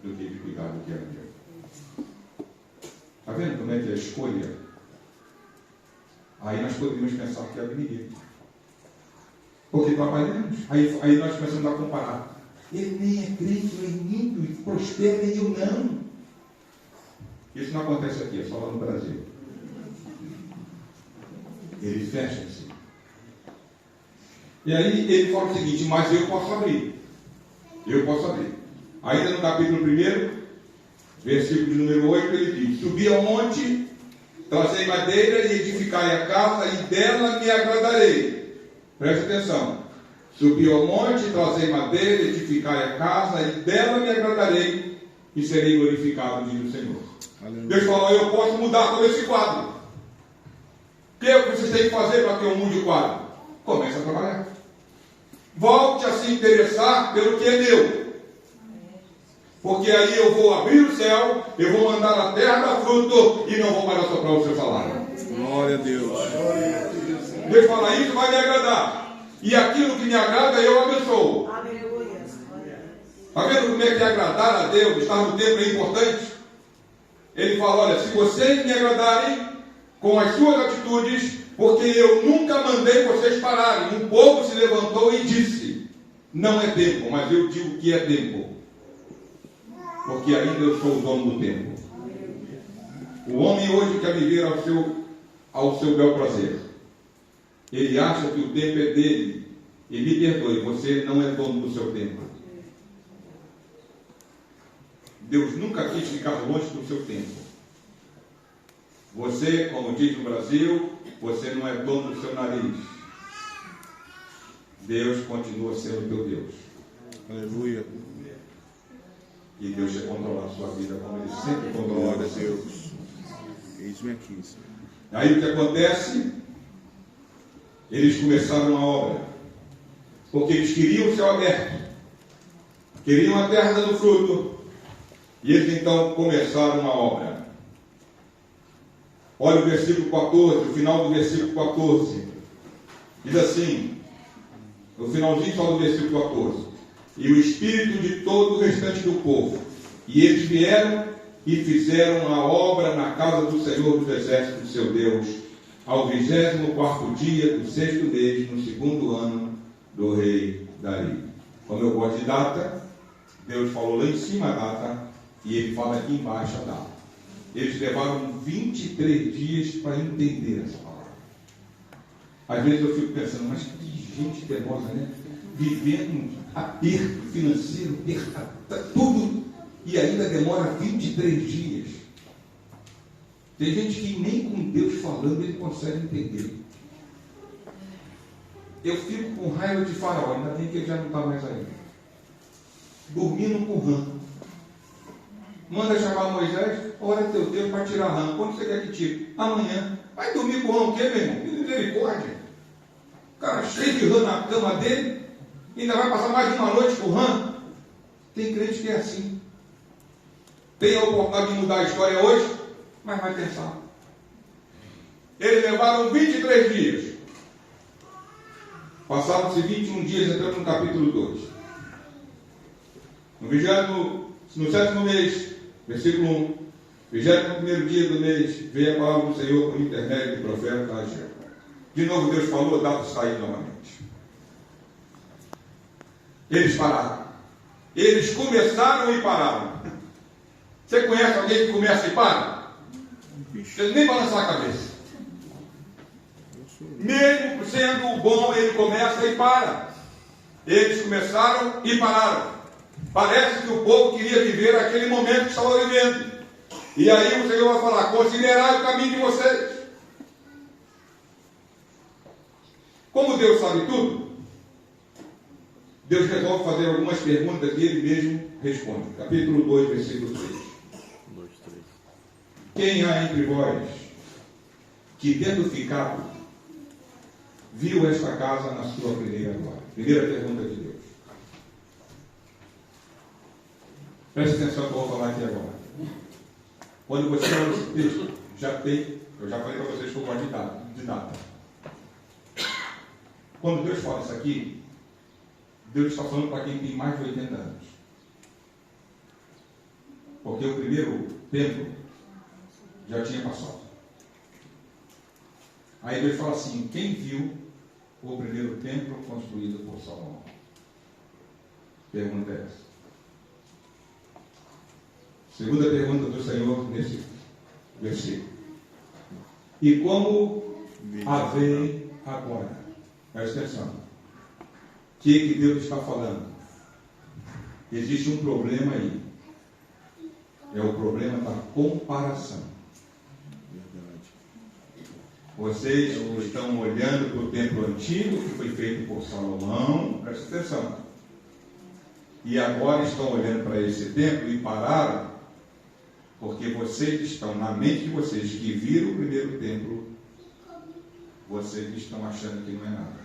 do que de cuidar do que era meu. Está vendo como é que é a escolha? Aí nós poderíamos pensar que era inimigo. Porque trabalhamos. Aí nós começamos a comparar. Ele nem é crente, ele é ímpio, e prospera e eu não. Isso não acontece aqui, é só lá no Brasil. Ele fecha-se. E aí ele fala o seguinte, mas eu posso abrir. Eu posso abrir. Ainda no capítulo 1, versículo de número 8, ele diz, subi ao monte, trazei madeira e edificai a casa, e dela me agradarei. Preste atenção. Subi ao monte, trazei madeira, edificai a casa, e dela me agradarei, e serei glorificado, diz o Senhor. Aleluia. Deus falou, eu posso mudar todo esse quadro. O que é que vocês têm que fazer para que eu mude o quadro? Comece a trabalhar. Volte a se interessar pelo que é meu. Porque aí eu vou abrir o céu, eu vou mandar a terra dar fruto e não vou mais soprar o seu salário. Glória a Deus. Deus fala, isso vai me agradar. E aquilo que me agrada, eu abençoo. Está vendo como é que agradar a Deus, estar no templo é importante? Ele fala, olha, se vocês me agradarem com as suas atitudes, porque eu nunca mandei vocês pararem. Um povo se levantou e disse, não é tempo, mas eu digo que é tempo. Porque ainda eu sou o dono do tempo. O homem hoje quer viver ao seu bel prazer. Ele acha que o tempo é dele. E me perdoe, você não é dono do seu tempo. Deus nunca quis ficar longe do seu tempo. Você, como diz no Brasil, você não é dono do seu nariz. Deus continua sendo teu Deus. Aleluia. E Deus quer controlar a sua vida como Ele sempre controla. Glória a Deus. Eis-me aqui, Senhor. Aí o que acontece? Eles começaram a obra. Porque eles queriam o céu aberto. Queriam a terra dando fruto. E eles então começaram a obra. Olha o versículo 14, o final do versículo 14. Diz assim, no finalzinho só do versículo 14. E o espírito de todo o restante do povo. E eles vieram e fizeram a obra na casa do Senhor dos Exércitos, seu Deus, ao 24º dia do 6º mês, no 2º ano do rei Dario. Como eu gosto de data, Deus falou lá em cima a data, e ele fala aqui embaixo a data. Eles levaram 23 dias para entender essa palavra. Às vezes eu fico pensando, mas que gente teimosa, né? Vivendo aperto financeiro, tudo, e ainda demora 23 dias. Tem gente que nem com Deus falando ele consegue entender. Eu fico com raiva de Faraó, ainda bem que ele já não está mais aí. Dormindo com rã. Manda chamar Moisés, ora teu Deus para tirar rã. Quando você quer que tire? Amanhã. Vai dormir com rã o quê, meu irmão? Que misericórdia. O cara cheio de rã na cama dele, ainda vai passar mais de uma noite com rã. Tem crente que é assim. Tem a oportunidade de mudar a história hoje, mas vai pensar. Eles levaram 23 dias. Passaram-se 21 dias, entrando no capítulo 2. No 7º mês, versículo 1, 21º dia do mês, veio a palavra do Senhor por intermédio do profeta Ageu. De novo Deus falou, a data está aí novamente. Eles pararam. Eles começaram e pararam. Você conhece alguém que começa e para? Ele nem balançar a cabeça. Mesmo sendo bom, ele começa e para. Eles começaram e pararam. Parece que o povo queria viver aquele momento que estava vivendo. E aí o Senhor vai falar, considerai o caminho de vocês. Como Deus sabe tudo, Deus resolve fazer algumas perguntas e Ele mesmo responde. Capítulo 2, versículo 3. 2, 3. Quem há entre vós que, tendo ficado, viu esta casa na sua primeira glória? Primeira pergunta de Deus. Preste atenção que eu vou falar aqui agora. Quando você olha esse texto, eu já falei para vocês que eu gosto de data. Quando Deus fala isso aqui, Deus está falando para quem tem mais de 80 anos. Porque o primeiro templo já tinha passado. Aí Deus fala assim: quem viu o primeiro templo construído por Salomão? Pergunta é essa. Segunda pergunta do Senhor nesse versículo: e como haver agora? Presta atenção. O que Deus está falando? Existe um problema aí. É o problema da comparação. Vocês estão olhando para o templo antigo que foi feito por Salomão, presta atenção. E agora estão olhando para esse templo e pararam, porque vocês estão, na mente de vocês que viram o primeiro templo, vocês estão achando que não é nada.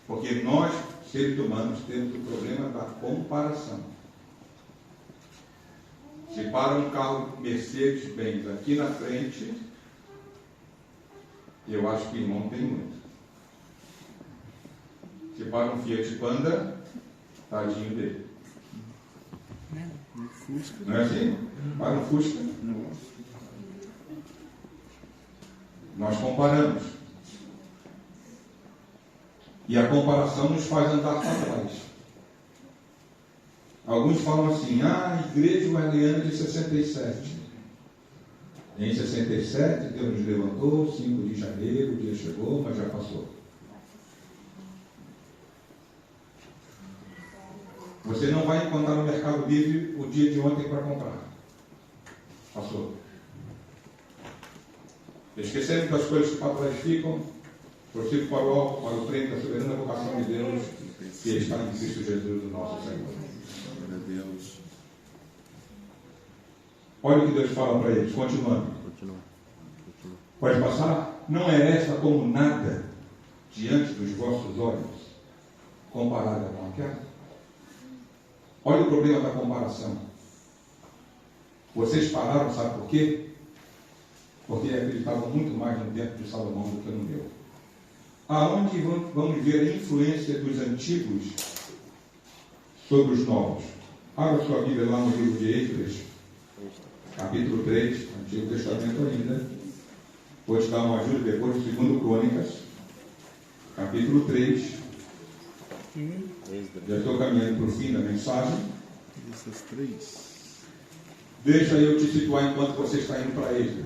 Porque nós, seres humanos, temos o problema da comparação. Se para um carro Mercedes-Benz aqui na frente, eu acho que não tem muito. Se para um Fiat Panda, tadinho dele. Não é assim? Para um Fusca. Nós comparamos. E a comparação nos faz andar para trás. Alguns falam assim: a igreja Wesleyana de 67. Em 67, Deus nos levantou, 5 de janeiro, o dia chegou, mas já passou. Você não vai encontrar no Mercado Livre o dia de ontem para comprar. Passou. Esquecendo das coisas que para trás ficam, prossigo para o alto, para o prêmio da soberana vocação de Deus, que está em Cristo Jesus, o nosso Senhor. Glória a Deus. Olha o que Deus fala para eles, continuando. Pode passar? Não é esta como nada diante dos vossos olhos, comparada com aquela? Olha o problema da comparação. Vocês pararam, sabe por quê? Porque acreditavam muito mais no tempo de Salomão do que no meu. Aonde vamos ver a influência dos antigos sobre os novos? Abra sua Bíblia lá no livro de Esdras, capítulo 3, Antigo Testamento ainda. Vou te dar uma ajuda depois de 2 Crônicas, capítulo 3. Já estou caminhando para o fim da mensagem. Essas 3. Deixa eu te situar enquanto você está indo para Esdras.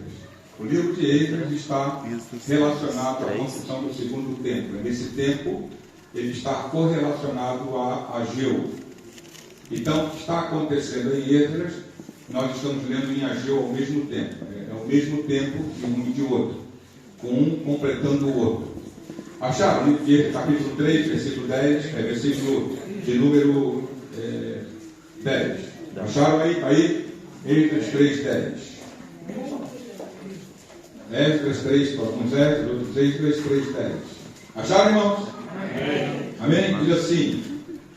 O livro de Esdras está relacionado à construção do segundo templo. Nesse tempo, ele está correlacionado a Ageu. Então, o que está acontecendo em Esdras, nós estamos lendo em Ageu ao mesmo tempo. É o mesmo tempo de um e de outro, com um completando o outro. Acharam? Livro de Esdras, capítulo 3, versículo 10, versículo de número 10. Acharam aí? Aí, Esdras 3, 10. Esdras 3, alguns Esdras, outros Esdras 3, 10. Acharam, irmãos? Amém? Diz assim: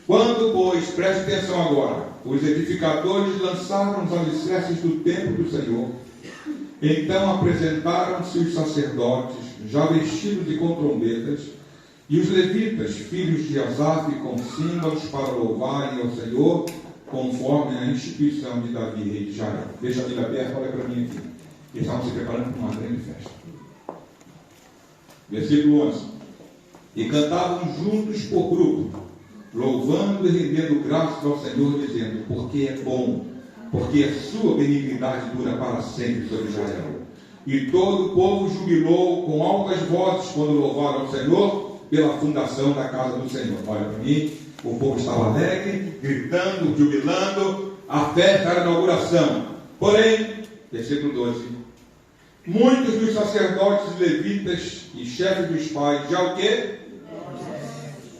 quando, pois, preste atenção agora, os edificadores lançaram os alicerces do templo do Senhor, então apresentaram-se os sacerdotes, já vestidos e com trombetas, e os levitas, filhos de Asaf, com símbolos para louvarem ao Senhor, conforme a instituição de Davi, rei de Israel. Deixa a Bíblia aberta, olha para mim aqui. Eles estavam se preparando para uma grande festa. Versículo 11. E cantavam juntos por grupo, louvando e rendendo graças ao Senhor, dizendo: porque é bom, porque a sua benignidade dura para sempre sobre Israel. E todo o povo jubilou com altas vozes quando louvaram ao Senhor pela fundação da casa do Senhor. Olha para mim, o povo estava alegre, gritando, jubilando, a festa era a inauguração. Porém, versículo 12: muitos dos sacerdotes, levitas e chefes dos pais, já o quê?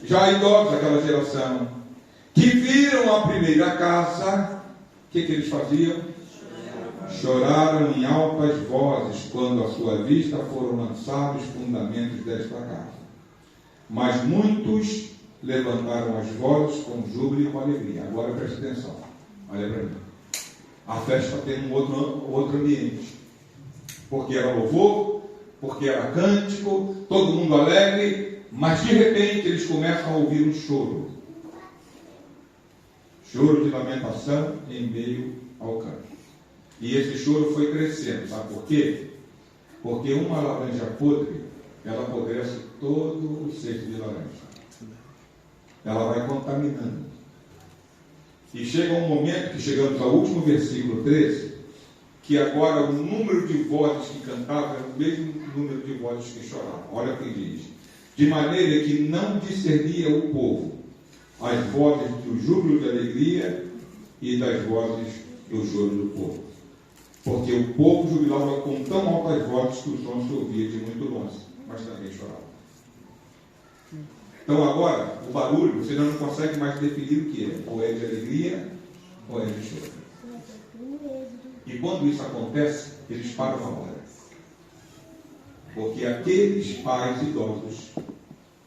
Já idosos daquela geração, que viram a primeira casa, o que eles faziam? Choraram em altas vozes quando à sua vista foram lançados os fundamentos desta casa. Mas muitos levantaram as vozes com júbilo e com alegria. Agora preste atenção, olha para mim. A festa tem um outro ambiente, porque era louvor, porque era cântico, todo mundo alegre, Mas de repente eles começam a ouvir um choro. Choro de lamentação em meio ao campo. E esse choro foi crescendo. Sabe por quê? Porque uma laranja podre, ela apodrece todo o cesto de laranja. Ela vai contaminando. E chega um momento que chegamos ao último versículo 13, que agora o número de vozes que cantavam era o mesmo número de vozes que choravam. Olha o que diz. De maneira que não discernia o povo as vozes do júbilo de alegria e das vozes do choro do povo. Porque o povo jubilava com tão altas vozes que o som se ouvia de muito longe, mas também chorava. Então agora, o barulho, você não consegue mais definir o que é. Ou é de alegria, ou é de choro. E quando isso acontece, eles param agora. Porque aqueles pais idosos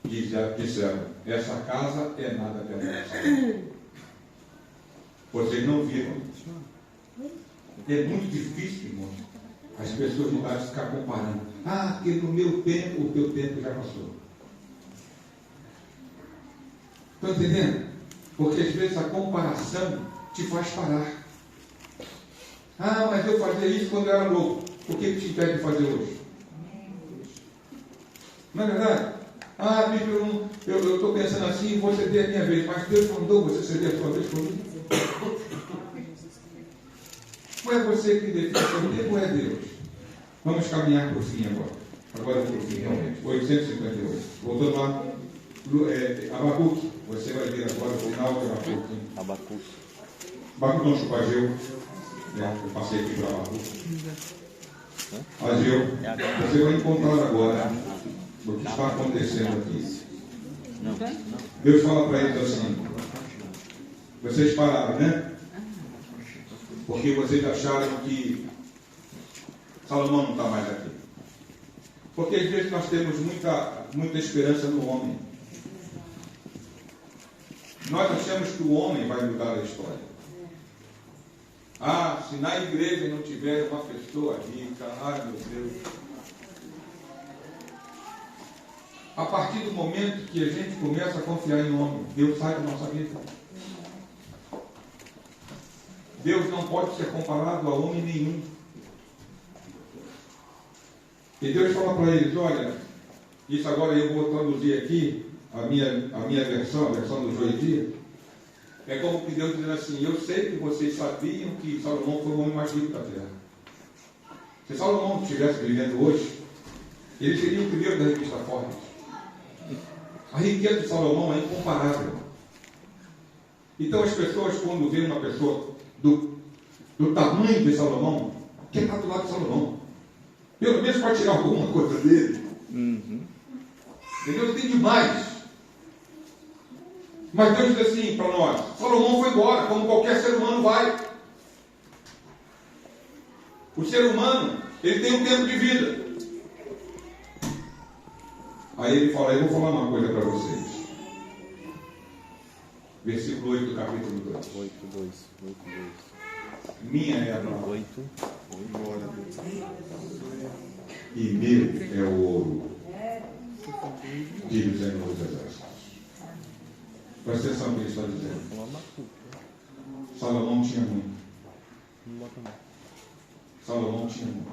disseram, essa casa é nada pela nossa. Vocês não viram. É muito difícil, irmão, as pessoas de idade ficar comparando. Ah, porque no meu tempo, o teu tempo já passou. Estão entendendo? Porque às vezes a comparação te faz parar. Ah, mas eu fazia isso quando eu era novo. Por que te impede de fazer hoje? Não é verdade? Ah, Bíblia, eu estou pensando assim, vou ceder a minha vez. Mas Deus mandou você ceder a sua vez comigo? Ou é você que define o seu tempo ou é Deus? Vamos caminhar para o fim agora. Agora para o fim, realmente. 858. Voltando lá. Abacuque. Você vai ver agora o final de Abacuque. Abacuque não chupa Ageu. Eu passei aqui para Abacuque. Ageu. Você vai encontrar agora o que está acontecendo aqui. Deus fala para eles assim. Vocês pararam, né? Porque vocês acharam que Salomão não está mais aqui. Porque às vezes nós temos muita esperança no homem. Nós achamos que o homem vai mudar a história. Ah, se na igreja não tiver uma pessoa rica, ai meu Deus. A partir do momento que a gente começa a confiar em homem, Deus sai da nossa vida. Deus não pode ser comparado a homem nenhum. E Deus fala para eles, olha, isso agora eu vou traduzir aqui, a minha versão, a versão do Joidia, é como que Deus dizendo assim, eu sei que vocês sabiam que Salomão foi o homem mais rico da terra. Se Salomão estivesse vivendo hoje, ele seria o primeiro da revista Forbes. A riqueza de Salomão é incomparável. Então as pessoas, quando veem uma pessoa do tamanho de Salomão, quer estar do lado de Salomão. Pelo menos para tirar alguma coisa dele. Entendeu? Tem demais. Mas Deus diz assim para nós, Salomão foi embora, como qualquer ser humano vai. O ser humano, ele tem um tempo de vida. Aí ele fala, eu vou falar uma coisa para vocês. Versículo 8 do capítulo 2. 8:2. Minha é a palavra. 8. Glória a Deus. E meu é o ouro. Diz o Senhor dos Exércitos. Presta atenção no que ele está dizendo. Salomão tinha muito. Salomão tinha muito.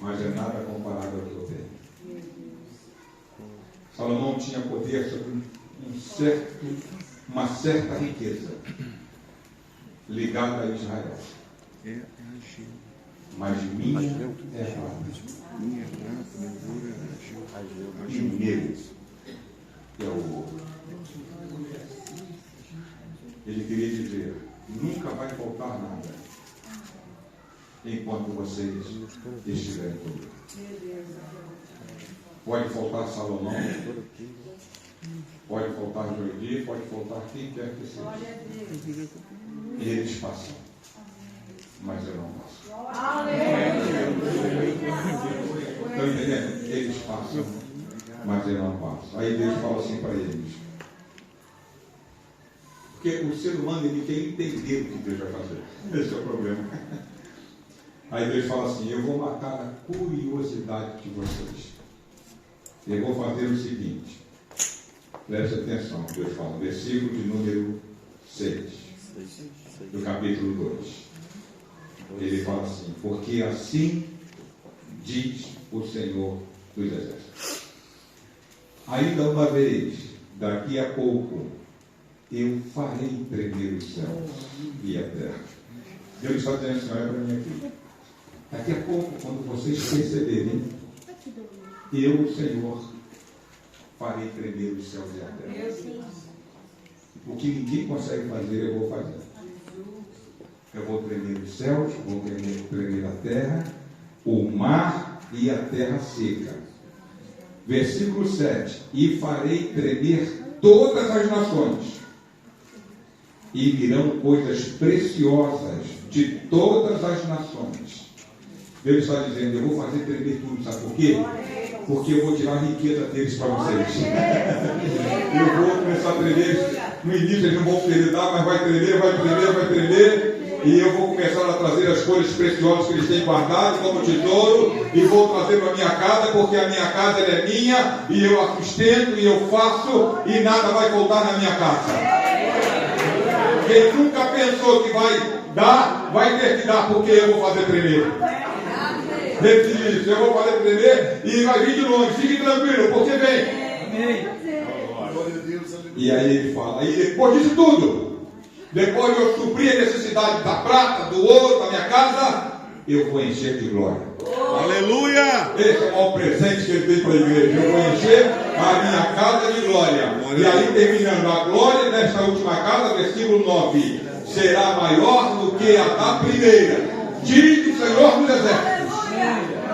Mas é nada comparado ao que eu tenho. Salomão tinha poder sobre uma certa riqueza ligada a Israel. Mas minha é prata. Minha prata, meu ouro é Ageu. E meu é o ouro. Ele queria dizer, nunca vai faltar nada enquanto vocês estiverem comigo. Pode faltar Salomão, pode faltar Joidia, pode faltar quem quer que seja. Eles passam, mas eu não passo. Estão entendendo? Eles passam, mas eu não passo. Aí Deus fala assim para eles. Porque o ser humano, ele quer entender o que Deus vai fazer. Esse é o problema. Aí Deus fala assim, eu vou matar a curiosidade de vocês. eu vou fazer o seguinte. Preste atenção, Deus fala, versículo de número 6, do capítulo 2. Ele fala assim: porque assim diz o Senhor dos Exércitos. Ainda uma vez, daqui a pouco, eu farei tremer os céus e a terra. Deus está dizendo assim: olha para mim aqui. Daqui a pouco, quando vocês perceberem, eu, o Senhor, farei tremer os céus e a terra. O que ninguém consegue fazer, eu vou fazer. Eu vou tremer os céus, vou tremer a terra, o mar e a terra seca. Versículo 7. E farei tremer todas as nações, e virão coisas preciosas de todas as nações. Deus está dizendo: eu vou fazer tremer tudo, sabe por quê? Porque eu vou tirar a riqueza deles para vocês. Eu vou começar a tremer. No início eles não vão querer dar, mas vai tremer, vai tremer, vai tremer. E eu vou começar a trazer as coisas preciosas que eles têm guardado como tesouro, e vou trazer para a minha casa, porque a minha casa ela é minha, e eu a sustento, e eu faço, e nada vai faltar na minha casa. Quem nunca pensou que vai dar, vai ter que dar, porque eu vou fazer tremer. Isso, eu vou fazer tremer, e vai vir de longe. Fique tranquilo, porque vem. E aí ele fala, e depois disso tudo, depois de eu suprir a necessidade da prata, do ouro, da minha casa, eu vou encher de glória. Aleluia! Esse é o maior presente que ele tem para a igreja. Eu vou encher a minha casa de glória. E aí, terminando, a glória desta última casa, versículo 9, será maior do que a da primeira, diz o Senhor dos Exércitos.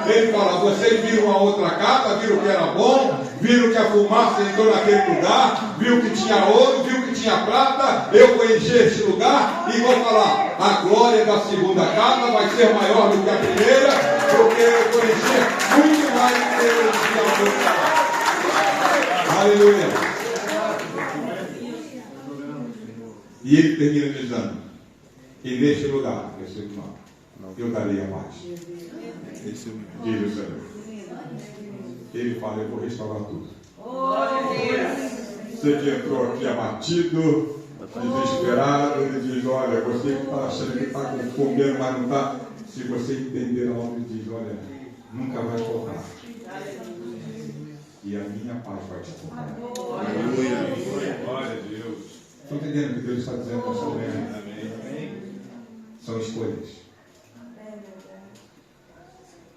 Ele fala: vocês viram a outra casa, viram que era bom, viram que a fumaça entrou naquele lugar, viu que tinha ouro, viu que tinha prata. Eu vou encher este lugar e vou falar: a glória da segunda casa vai ser maior do que a primeira, porque eu vou encher muito mais do que a outra. Aleluia. E ele termina dizendo: e neste lugar, versículo 9, eu darei a paz. Diz o Senhor. Ele fala: eu vou restaurar tudo. Você que entrou aqui abatido, desesperado, ele diz: olha, você que está achando que está com fome, mas não está. Se você entender a obra, ele diz: olha, nunca vai faltar. E a minha paz vai te acompanhar. Aleluia! Glória a Deus. Estão entendendo o que Deus está dizendo nessa manhã? São escolhas.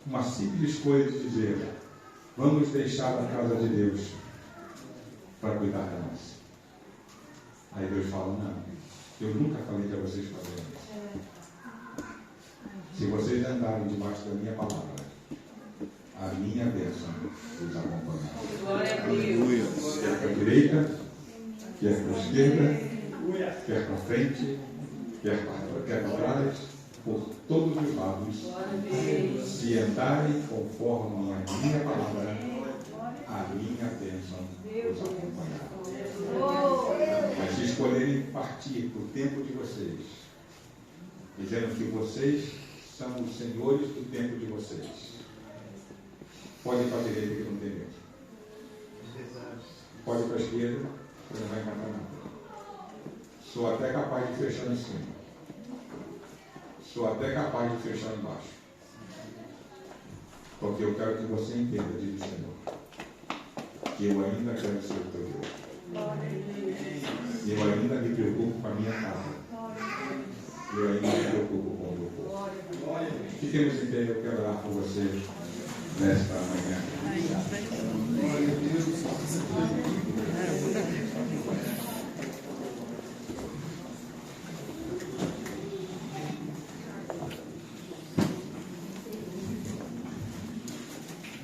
Uma simples escolha de dizer: vamos deixar a casa de Deus para cuidar de nós. Aí Deus fala: não, eu nunca falei para vocês fazerem isso. Se vocês andarem debaixo da minha palavra, a minha bênção os acompanhará. Aleluia! Quer para a direita, quer para a esquerda, quer para frente, quer para trás, por todos os lados, se andarem conforme a minha palavra, a minha bênção os acompanhará. Mas se escolherem partir para o tempo de vocês, dizendo que vocês são os senhores do tempo de vocês, pode ir para a direita que não tem medo. Pode ir para a esquerda, que não vai encontrar nada. Sou até capaz de fechar em cima. Sou até capaz de fechar embaixo. Porque eu quero que você entenda, diz o Senhor, que eu ainda quero ser o teu Deus. Eu ainda me preocupo com a minha casa. Eu ainda me preocupo com o meu povo. Fiquemos em pé, eu quero orar por você nesta manhã.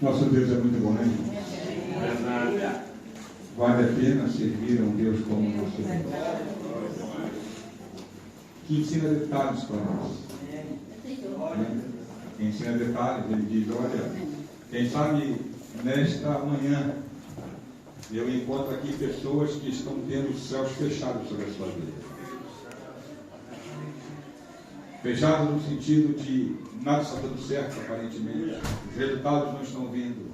Nosso Deus é muito bom, né? Vale a pena servir a um Deus como o nosso Deus, que ensina detalhes para nós. Né? Ensina detalhes, ele diz: olha, quem sabe nesta manhã eu encontro aqui pessoas que estão tendo os céus fechados sobre a sua vida. Fechados no sentido de nada está dando certo, aparentemente. Os resultados não estão vindo.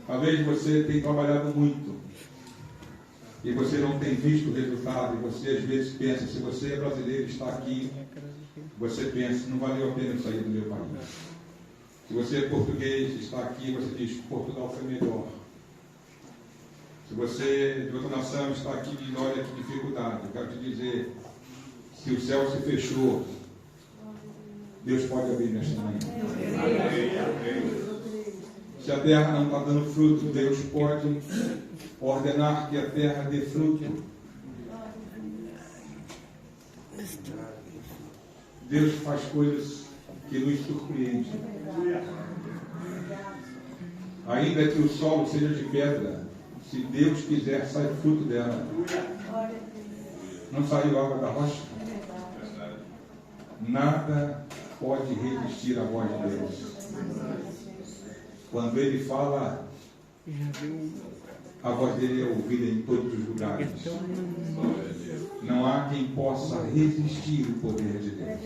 Talvez você tenha trabalhado muito e você não tem visto o resultado, e você às vezes pensa, se você é brasileiro e está aqui, você pensa, não valeu a pena eu sair do meu país. Se você é português e está aqui, você diz, Portugal foi melhor. Se você de outra nação está aqui e olha que dificuldade, eu quero te dizer, se o céu se fechou, Deus pode abrir nesta manhã. Se a terra não está dando fruto, Deus pode ordenar que a terra dê fruto. Deus faz coisas que nos surpreendem. Ainda que o solo seja de pedra, se Deus quiser, sai fruto dela. Não saiu água da rocha? Nada pode resistir à voz de Deus. Quando Ele fala, a voz dele é ouvida em todos os lugares. Não há quem possa resistir o poder de Deus.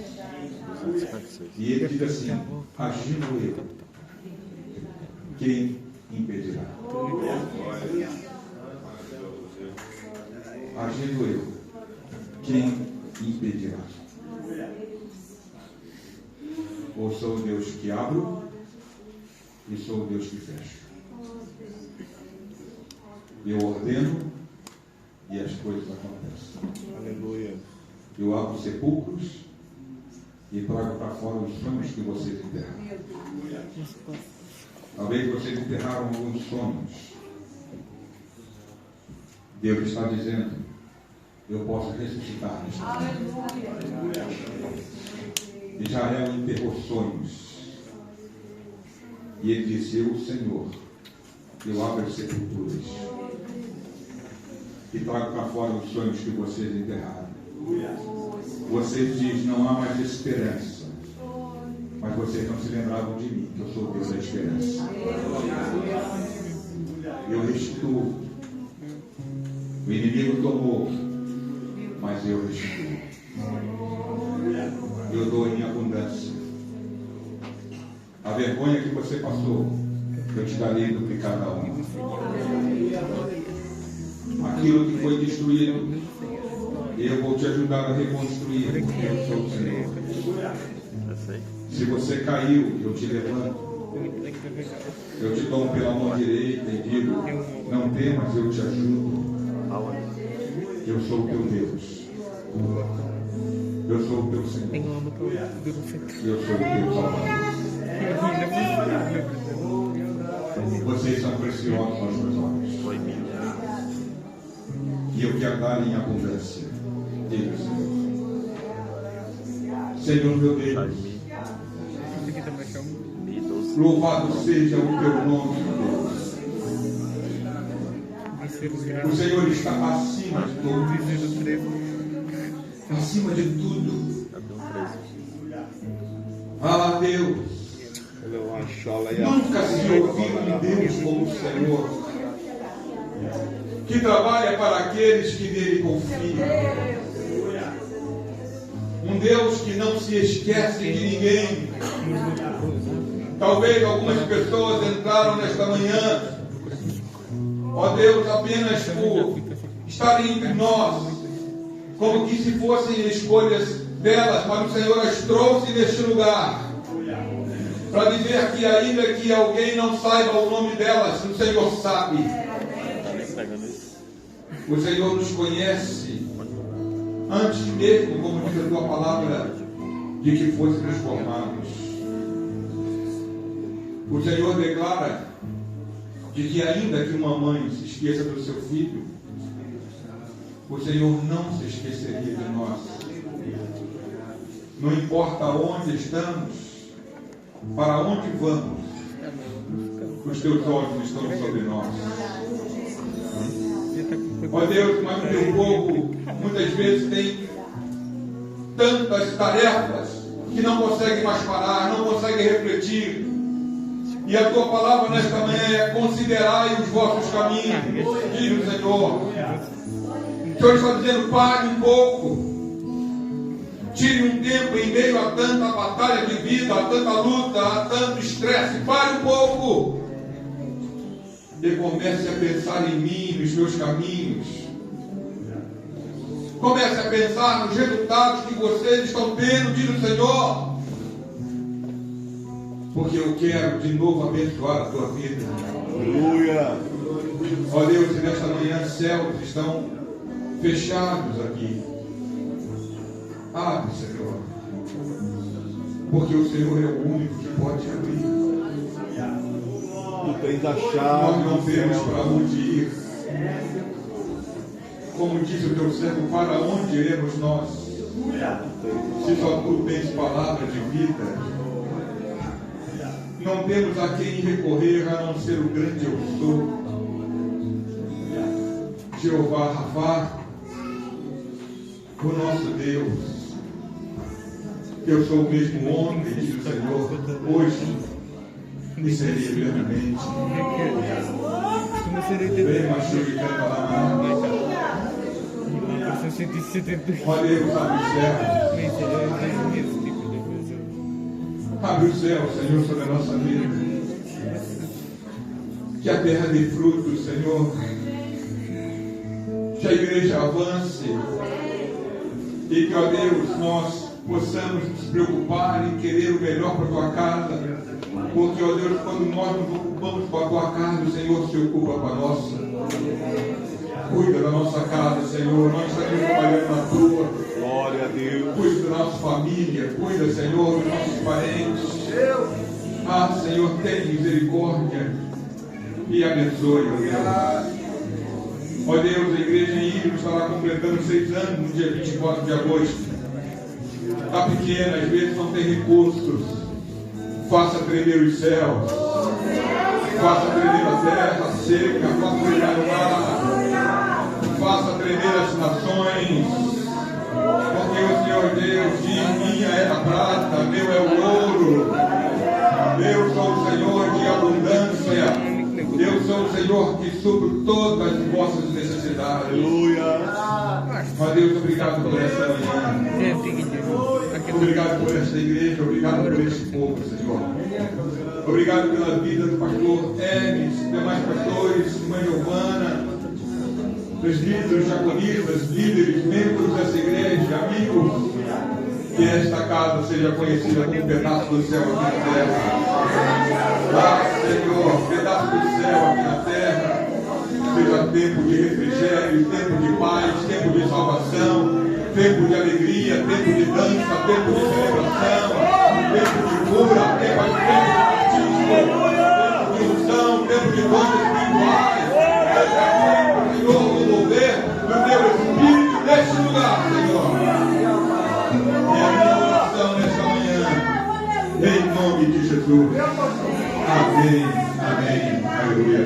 E Ele diz assim, agindo eu, quem impedirá? Agindo eu, quem impedirá? Ou sou o Deus que abro, e sou o Deus que fecho. Eu ordeno e as coisas acontecem. Aleluia. Eu abro sepulcros e trago para fora os sonhos que vocês enterraram. Talvez vocês enterraram alguns sonhos. Deus está dizendo, eu posso ressuscitar nesta manhã. Israel enterrou sonhos. E ele disse, eu, Senhor, eu abro as sepulturas e trago para fora os sonhos que vocês enterraram. Vocês dizem, não há mais esperança. Mas vocês não se lembravam de mim, que eu sou o Deus da esperança. Eu restituo. O inimigo tomou, mas eu restituo. Eu dou em abundância. A vergonha que você passou, eu te darei duplicada a honra. Aquilo que foi destruído, eu vou te ajudar a reconstruir, porque eu sou o Senhor. Se você caiu, eu te levanto. Eu te tomo pela mão direita e digo, não temas, eu te ajudo. Eu sou o teu Deus. Eu sou o teu Senhor. Eu sou o teu Salvador. Vocês são preciosos aos meus olhos. E eu quero dar em abundância. Diga, Senhor. Senhor meu Deus, louvado seja o teu nome, Deus. O Senhor está acima de tudo. Acima de tudo. Ah, Deus. Nunca se ouviu de Deus como o Senhor, que trabalha para aqueles que nele confiam. Um Deus que não se esquece de ninguém. Talvez algumas pessoas entraram nesta manhã, ó Deus, apenas por estarem entre nós, como que se fossem escolhas delas, mas o Senhor as trouxe neste lugar, para dizer que ainda que alguém não saiba o nome delas, o Senhor sabe. O Senhor nos conhece antes mesmo, como diz a tua palavra, de que fôssemos formados. O Senhor declara de que ainda que uma mãe se esqueça do seu filho, o Senhor não se esqueceria de nós. Não importa onde estamos, para onde vamos, os teus olhos estão sobre nós. Ó Deus, mas o teu povo muitas vezes tem tantas tarefas que não consegue mais parar, não consegue refletir. E a tua palavra nesta manhã é: considerai os vossos caminhos, diz o Senhor. O Senhor está dizendo: pare um pouco. Tire um tempo em meio a tanta batalha de vida, a tanta luta, a tanto estresse. Pare um pouco. e comece a pensar em mim, nos meus caminhos. Comece a pensar nos resultados que vocês estão tendo, diz o Senhor. Porque eu quero de novo abençoar a tua vida. Aleluia. Ó Deus, e nesta manhã céus estão fechados aqui. Abre, Senhor. Porque o Senhor é o único que pode abrir. Tu tens a chave. Nós não temos para onde ir. Como diz o teu servo, para onde iremos nós? Se só tu tens palavra de vida. Não temos a quem recorrer a não ser o grande eu sou. Jeová Rafá, o nosso Deus. Eu sou o mesmo ontem, diz o Senhor, hoje e serei eternamente. Vem, Machuque, canta lá. Ó Deus, abre o céu. Abre o céu, Senhor, sobre a nossa vida. Que a terra dê frutos, Senhor. Que a igreja avance. E que, ó Deus, nós possamos nos preocupar em querer o melhor para a tua casa. Porque, ó Deus, quando nós nos ocupamos com a tua casa, o Senhor se ocupa com a nossa. Cuida da nossa casa, Senhor. Nós estamos trabalhando na tua. Glória a Deus. Cuida da nossa família. Cuida, Senhor, dos nossos parentes. Ah, Senhor, tem misericórdia. E abençoe, ó Deus. Ó Deus, a igreja em Írio estará completando 6 anos no dia 24 de agosto. Está pequena, às vezes não tem recursos. Faça tremer os céus. Faça tremer a terra seca. Faça tremer o mar. Faça tremer as nações. Porque o Senhor Deus diz: minha é a prata, meu é o ouro. Eu sou o Senhor de abundância. Eu sou o Senhor que supro todas as vossas necessidades. Aleluia. Ó Deus, obrigado por essa manhã. Obrigado por esta igreja. Obrigado por este povo, Senhor. Obrigado pela vida do pastor Hermes, demais pastores, irmã Giovana, presbíteros, diaconistas, líderes, membros dessa igreja, amigos. Que esta casa seja conhecida como um pedaço do céu aqui na terra. Ah, Senhor, pedaço do céu aqui na terra. Seja tempo de refrigério, tempo de paz, tempo de salvação, tempo de alegria, tempo de dança, tempo de celebração, tempo de cura, tempo de batismo, tempo de unção, tempo de dons espirituais. Senhor, o mover do teu Espírito neste lugar, Senhor. E a minha oração nesta manhã, em nome de Jesus. Amém, amém, aleluia.